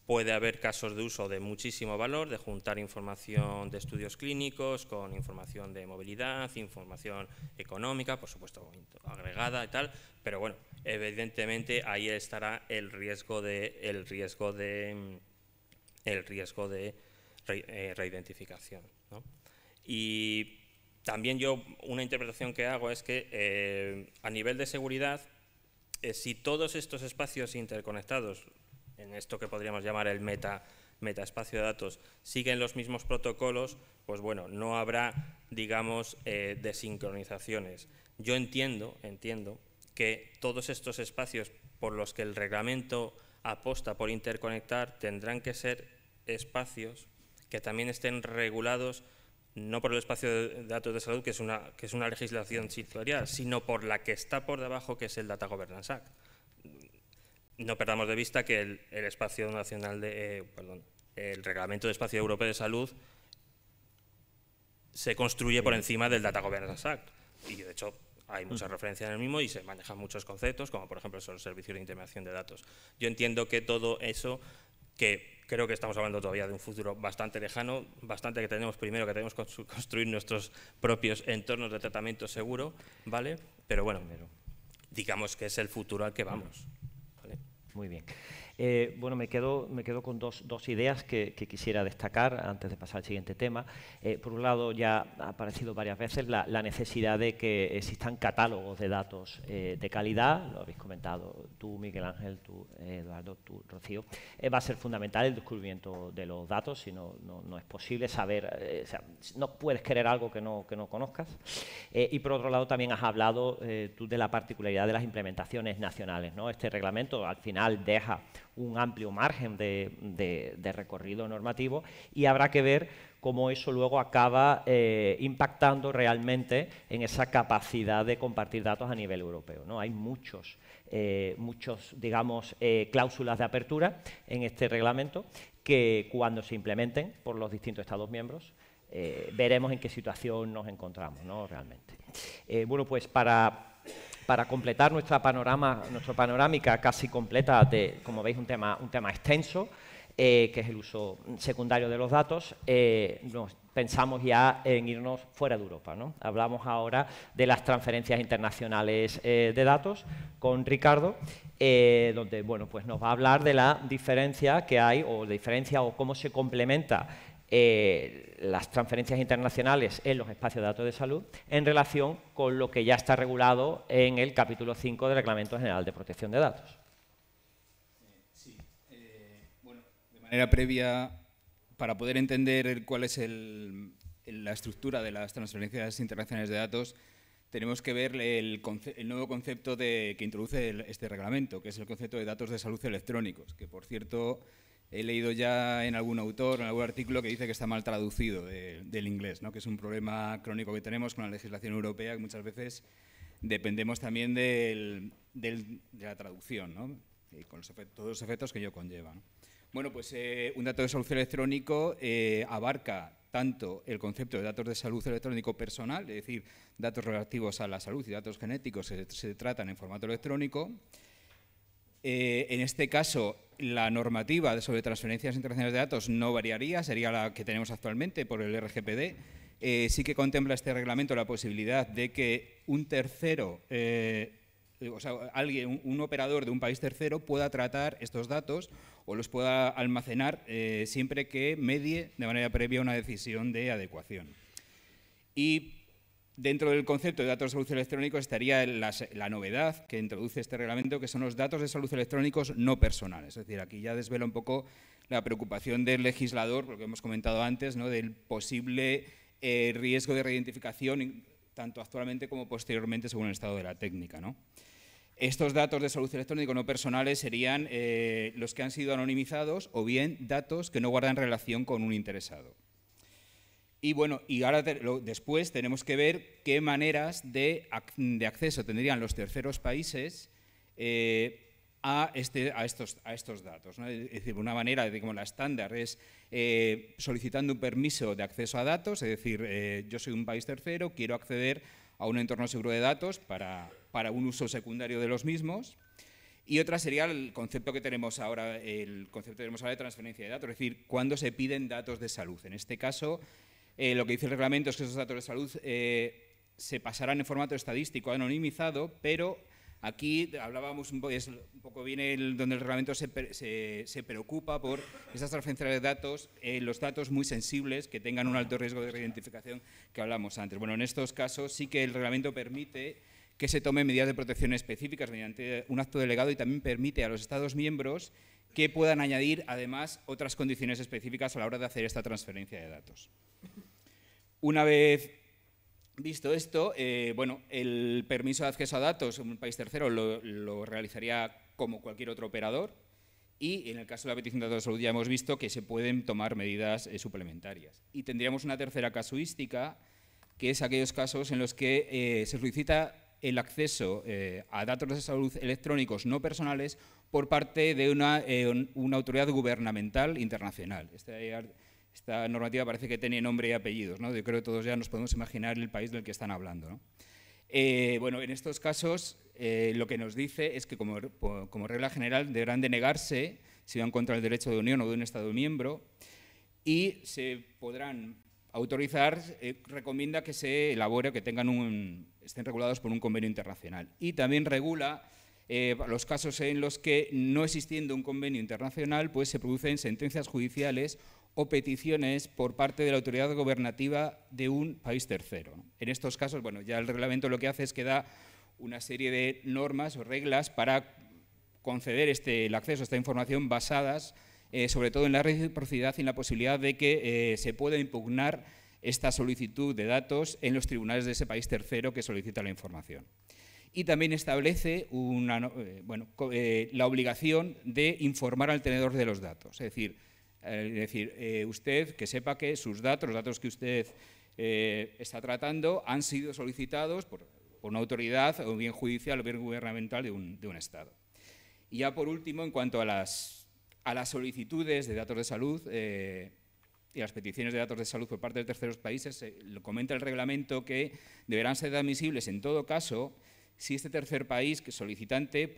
Puede haber casos de uso de muchísimo valor, de juntar información de estudios clínicos con información de movilidad, información económica, por supuesto agregada y tal, pero bueno, evidentemente ahí estará el riesgo de reidentificación, ¿no? Y también yo, una interpretación que hago es que a nivel de seguridad, si todos estos espacios interconectados, en esto que podríamos llamar el metaespacio de datos, siguen los mismos protocolos, pues bueno, no habrá, digamos, desincronizaciones. Yo entiendo que todos estos espacios por los que el reglamento aposta por interconectar tendrán que ser espacios que también estén regulados no por el espacio de datos de salud, que es una legislación sectorial, sino por la que está por debajo, que es el Data Governance Act. No perdamos de vista que el espacio nacional el Reglamento de Espacio Europeo de Salud se construye por encima del Data Governance Act. Y de hecho, hay muchas referencias en el mismo y se manejan muchos conceptos, como por ejemplo son los servicios de intermediación de datos. Yo entiendo que todo eso, que creo que estamos hablando todavía de un futuro bastante lejano, bastante que tenemos primero que tenemos que construir nuestros propios entornos de tratamiento seguro, ¿vale? Pero bueno, digamos que es el futuro al que vamos, ¿vale?
Muy bien. Bueno, me quedo con dos ideas que quisiera destacar antes de pasar al siguiente tema. Por un lado, ya ha aparecido varias veces la necesidad de que existan catálogos de datos de calidad. Lo habéis comentado tú, Miguel Ángel, tú, Eduardo, tú, Rocío. Va a ser fundamental el descubrimiento de los datos, si no es posible saber, o sea, no puedes querer algo que no conozcas. Y por otro lado, también has hablado tú de la particularidad de las implementaciones nacionales, ¿no? Este reglamento al final deja un amplio margen de recorrido normativo y habrá que ver cómo eso luego acaba impactando realmente en esa capacidad de compartir datos a nivel europeo, ¿no? Hay muchos digamos, cláusulas de apertura en este reglamento que cuando se implementen por los distintos Estados miembros veremos en qué situación nos encontramos, ¿no? Realmente. Bueno, pues para completar nuestra panorámica casi completa de, como veis, un tema extenso, que es el uso secundario de los datos, pensamos ya en irnos fuera de Europa, ¿no? Hablamos ahora de las transferencias internacionales de datos con Ricardo, donde bueno, pues nos va a hablar de la diferencia que hay, o cómo se complementa las transferencias internacionales en los espacios de datos de salud en relación con lo que ya está regulado en el capítulo 5 del Reglamento General de Protección de Datos.
Sí. Bueno, de manera previa, para poder entender cuál es la estructura de las transferencias internacionales de datos, tenemos que ver el nuevo concepto que introduce este reglamento, que es el concepto de datos de salud electrónicos, que por cierto he leído ya en algún autor, en algún artículo, que dice que está mal traducido del inglés, ¿no? Que es un problema crónico que tenemos con la legislación europea, que muchas veces dependemos también de la traducción, ¿no? Y con todos los efectos que ello conlleva, ¿no? Bueno, pues un dato de salud electrónico abarca tanto el concepto de datos de salud electrónico personal, es decir, datos relativos a la salud y datos genéticos se tratan en formato electrónico. En este caso, la normativa sobre transferencias internacionales de datos no variaría, sería la que tenemos actualmente por el RGPD. Sí que contempla este reglamento la posibilidad de que un tercero, o sea, un operador de un país tercero pueda tratar estos datos o los pueda almacenar siempre que medie de manera previa una decisión de adecuación. Y dentro del concepto de datos de salud electrónicos estaría la novedad que introduce este reglamento, que son los datos de salud electrónicos no personales. Es decir, aquí ya desvela un poco la preocupación del legislador, lo que hemos comentado antes, ¿no? Del posible riesgo de reidentificación, tanto actualmente como posteriormente según el estado de la técnica, ¿no? Estos datos de salud electrónicos no personales serían los que han sido anonimizados o bien datos que no guardan relación con un interesado. Y bueno, y ahora después tenemos que ver qué maneras de acceso tendrían los terceros países a estos datos, ¿no? Es decir, una manera, como la estándar, es solicitando un permiso de acceso a datos, es decir, yo soy un país tercero, quiero acceder a un entorno seguro de datos para un uso secundario de los mismos. Y otra sería el concepto que tenemos ahora, de transferencia de datos, es decir, cuando se piden datos de salud. En este caso, lo que dice el reglamento es que esos datos de salud se pasarán en formato estadístico anonimizado, pero aquí hablábamos un poco viene donde el reglamento se preocupa por esas transferencias de datos, los datos muy sensibles que tengan un alto riesgo de reidentificación que hablamos antes. Bueno, en estos casos sí que el reglamento permite que se tomen medidas de protección específicas mediante un acto delegado y también permite a los Estados miembros que puedan añadir además otras condiciones específicas a la hora de hacer esta transferencia de datos. Una vez visto esto, bueno, el permiso de acceso a datos en un país tercero lo realizaría como cualquier otro operador y en el caso de la petición de datos de salud ya hemos visto que se pueden tomar medidas suplementarias. Y tendríamos una tercera casuística, que es aquellos casos en los que se solicita el acceso a datos de salud electrónicos no personales por parte de una autoridad gubernamental internacional. Esta normativa parece que tiene nombre y apellidos, ¿no? Yo creo que todos ya nos podemos imaginar el país del que están hablando, ¿no? Bueno, en estos casos lo que nos dice es que como regla general deberán denegarse si van contra el derecho de unión o de un Estado miembro y se podrán autorizar, recomienda que se elabore o que estén regulados por un convenio internacional. Y también regula los casos en los que, no existiendo un convenio internacional, pues se producen sentencias judiciales o peticiones por parte de la autoridad gobernativa de un país tercero. En estos casos, bueno, ya el reglamento lo que hace es que da una serie de normas o reglas para conceder el acceso a esta información basadas sobre todo en la reciprocidad y en la posibilidad de que se pueda impugnar esta solicitud de datos en los tribunales de ese país tercero que solicita la información. Y también establece la obligación de informar al tenedor de los datos. Es decir, usted que sepa que sus datos, los datos que usted está tratando, han sido solicitados por una autoridad, o bien judicial o bien gubernamental de un Estado. Y ya por último, en cuanto a las solicitudes de datos de salud y las peticiones de datos de salud por parte de terceros países, lo comenta el reglamento que deberán ser admisibles en todo caso si este tercer país solicitante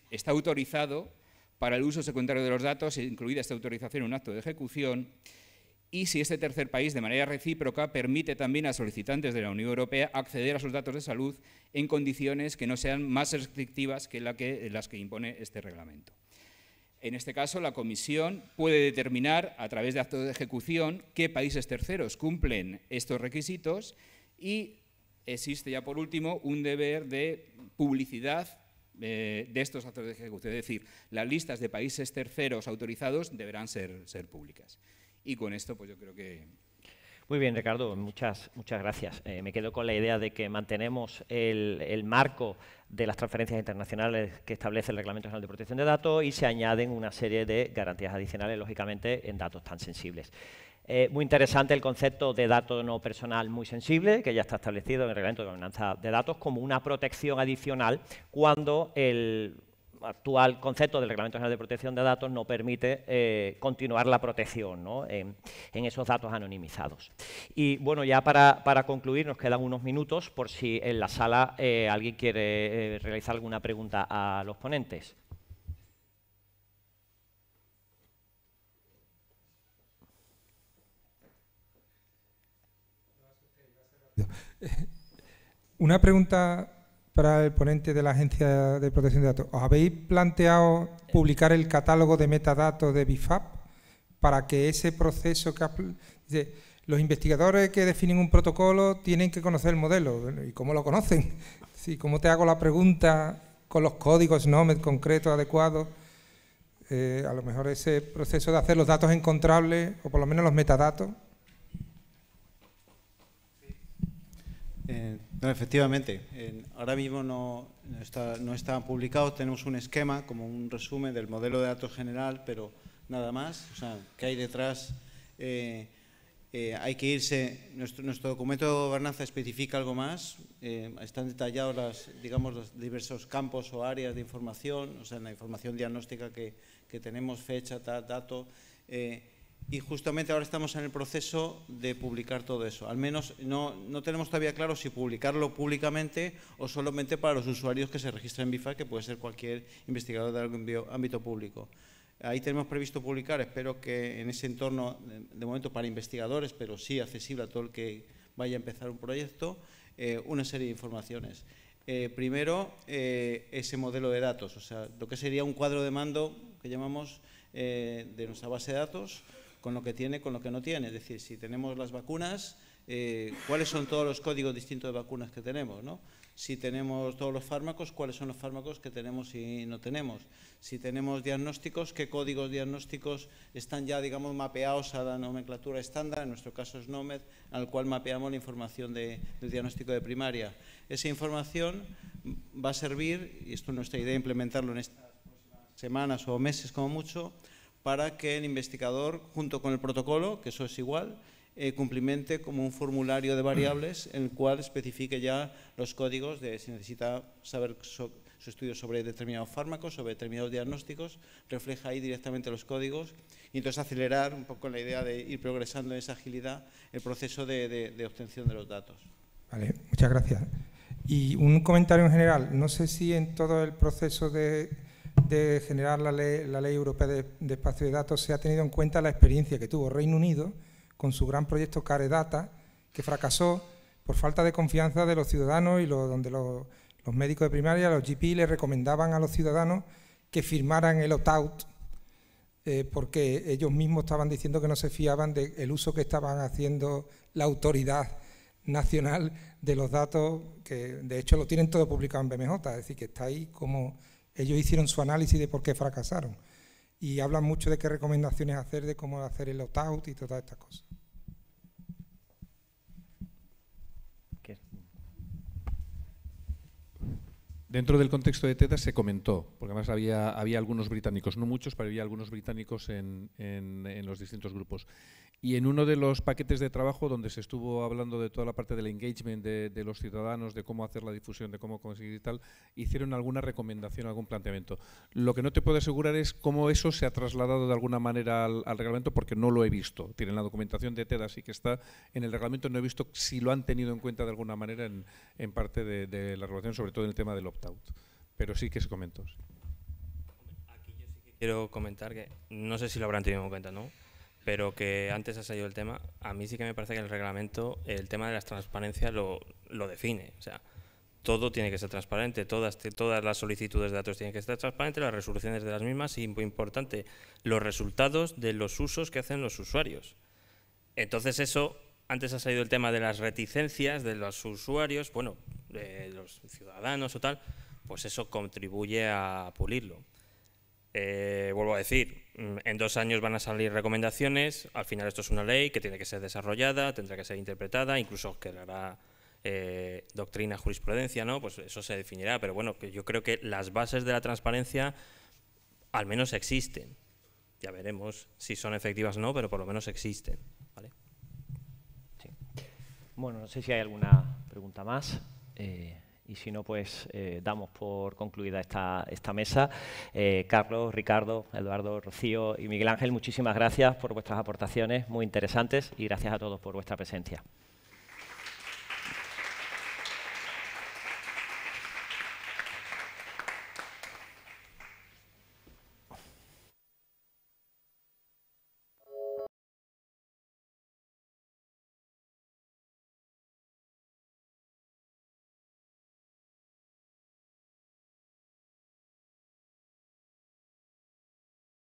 está autorizado para el uso secundario de los datos, incluida esta autorización en un acto de ejecución, y si este tercer país, de manera recíproca, permite también a solicitantes de la Unión Europea acceder a sus datos de salud en condiciones que no sean más restrictivas que las que impone este reglamento. En este caso, la Comisión puede determinar, a través de actos de ejecución, qué países terceros cumplen estos requisitos y existe ya, por último, un deber de publicidad de estos actos de ejecución. Es decir, las listas de países terceros autorizados deberán ser públicas. Y con esto, pues yo creo que...
Muy bien, Ricardo, muchas gracias. Me quedo con la idea de que mantenemos el marco de las transferencias internacionales que establece el Reglamento General de Protección de Datos y se añaden una serie de garantías adicionales, lógicamente, en datos tan sensibles. Muy interesante el concepto de dato no personal muy sensible, que ya está establecido en el Reglamento de Gobernanza de Datos, como una protección adicional cuando el actual concepto del Reglamento General de Protección de Datos no permite continuar la protección, ¿no?, en esos datos anonimizados. Y bueno, ya para concluir, nos quedan unos minutos por si en la sala alguien quiere realizar alguna pregunta a los ponentes.
Una pregunta para el ponente de la Agencia de Protección de Datos. ¿Os habéis planteado publicar el catálogo de metadatos de BIFAP para que ese proceso los investigadores que definen un protocolo tienen que conocer el modelo? ¿Y cómo lo conocen? Sí, ¿cómo te hago la pregunta con los códigos SNOMED concretos, adecuados? A lo mejor ese proceso de hacer los datos encontrables, o por lo menos los metadatos.
No, efectivamente, ahora mismo no están publicados, tenemos un esquema, como un resumen del modelo de datos general, pero nada más. O sea, ¿qué hay detrás? Hay que irse, nuestro documento de gobernanza especifica algo más, están detallados los diversos campos o áreas de información, o sea, la información diagnóstica que tenemos, fecha, dato, y justamente ahora estamos en el proceso de publicar todo eso. Al menos no tenemos todavía claro si publicarlo públicamente o solamente para los usuarios que se registran en BIFAP, que puede ser cualquier investigador de algún ámbito público. Ahí tenemos previsto publicar, espero que en ese entorno, de momento para investigadores, pero sí accesible a todo el que vaya a empezar un proyecto, una serie de informaciones. Primero, ese modelo de datos, o sea, lo que sería un cuadro de mando que llamamos de nuestra base de datos, con lo que tiene, con lo que no tiene. Es decir, si tenemos las vacunas, cuáles son todos los códigos distintos de vacunas que tenemos, ¿no? Si tenemos todos los fármacos, cuáles son los fármacos que tenemos y no tenemos. Si tenemos diagnósticos, qué códigos diagnósticos están ya, digamos, mapeados a la nomenclatura estándar, en nuestro caso es SNOMED, al cual mapeamos la información del diagnóstico de primaria. Esa información va a servir, y esto es nuestra idea, implementarlo en estas semanas o meses como mucho, para que el investigador, junto con el protocolo, que eso es igual, cumplimente como un formulario de variables en el cual especifique ya los códigos de si necesita saber su estudio sobre determinados fármacos, sobre determinados diagnósticos, refleja ahí directamente los códigos y entonces acelerar un poco la idea de ir progresando en esa agilidad el proceso de obtención de los datos.
Vale, muchas gracias. Y un comentario en general. No sé si en todo el proceso de generar la ley europea de espacio de datos se ha tenido en cuenta la experiencia que tuvo Reino Unido con su gran proyecto CareData, que fracasó por falta de confianza de los ciudadanos y donde los médicos de primaria, los GP, le recomendaban a los ciudadanos que firmaran el opt-out porque ellos mismos estaban diciendo que no se fiaban del uso que estaban haciendo la autoridad nacional de los datos, que de hecho lo tienen todo publicado en BMJ, es decir, que está ahí como ellos hicieron su análisis de por qué fracasaron. Y hablan mucho de qué recomendaciones hacer, de cómo hacer el opt-out y todas estas cosas.
Dentro del contexto de TEDA se comentó, porque además había algunos británicos, no muchos, pero había algunos británicos en los distintos grupos. Y en uno de los paquetes de trabajo donde se estuvo hablando de toda la parte del engagement de los ciudadanos, de cómo hacer la difusión, de cómo conseguir y tal, hicieron alguna recomendación, algún planteamiento. Lo que no te puedo asegurar es cómo eso se ha trasladado de alguna manera al reglamento, porque no lo he visto. Tienen la documentación de TEDA, sí que está en el reglamento, no he visto si lo han tenido en cuenta de alguna manera en parte de la regulación, sobre todo en el tema del opt-out. Pero sí que se comentó. Sí.
Aquí yo sí que quiero comentar que no sé si lo habrán tenido en cuenta, ¿no? Pero que antes ha salido el tema, a mí sí que me parece que el reglamento, el tema de las transparencias lo define. O sea, todo tiene que ser transparente, todas las solicitudes de datos tienen que ser transparentes, las resoluciones de las mismas y, muy importante, los resultados de los usos que hacen los usuarios. Entonces eso, antes ha salido el tema de las reticencias de los usuarios, bueno, de los ciudadanos o tal, pues eso contribuye a pulirlo. Vuelvo a decir, en 2 años van a salir recomendaciones, al final esto es una ley que tiene que ser desarrollada, tendrá que ser interpretada, incluso creará doctrina, jurisprudencia, ¿no? Pues eso se definirá, pero bueno, que yo creo que las bases de la transparencia al menos existen. Ya veremos si son efectivas o no, pero por lo menos existen, ¿vale?
Sí. Bueno, no sé si hay alguna pregunta más. Y si no, pues damos por concluida esta mesa. Carlos, Ricardo, Eduardo, Rocío y Miguel Ángel, muchísimas gracias por vuestras aportaciones muy interesantes y gracias a todos por vuestra presencia.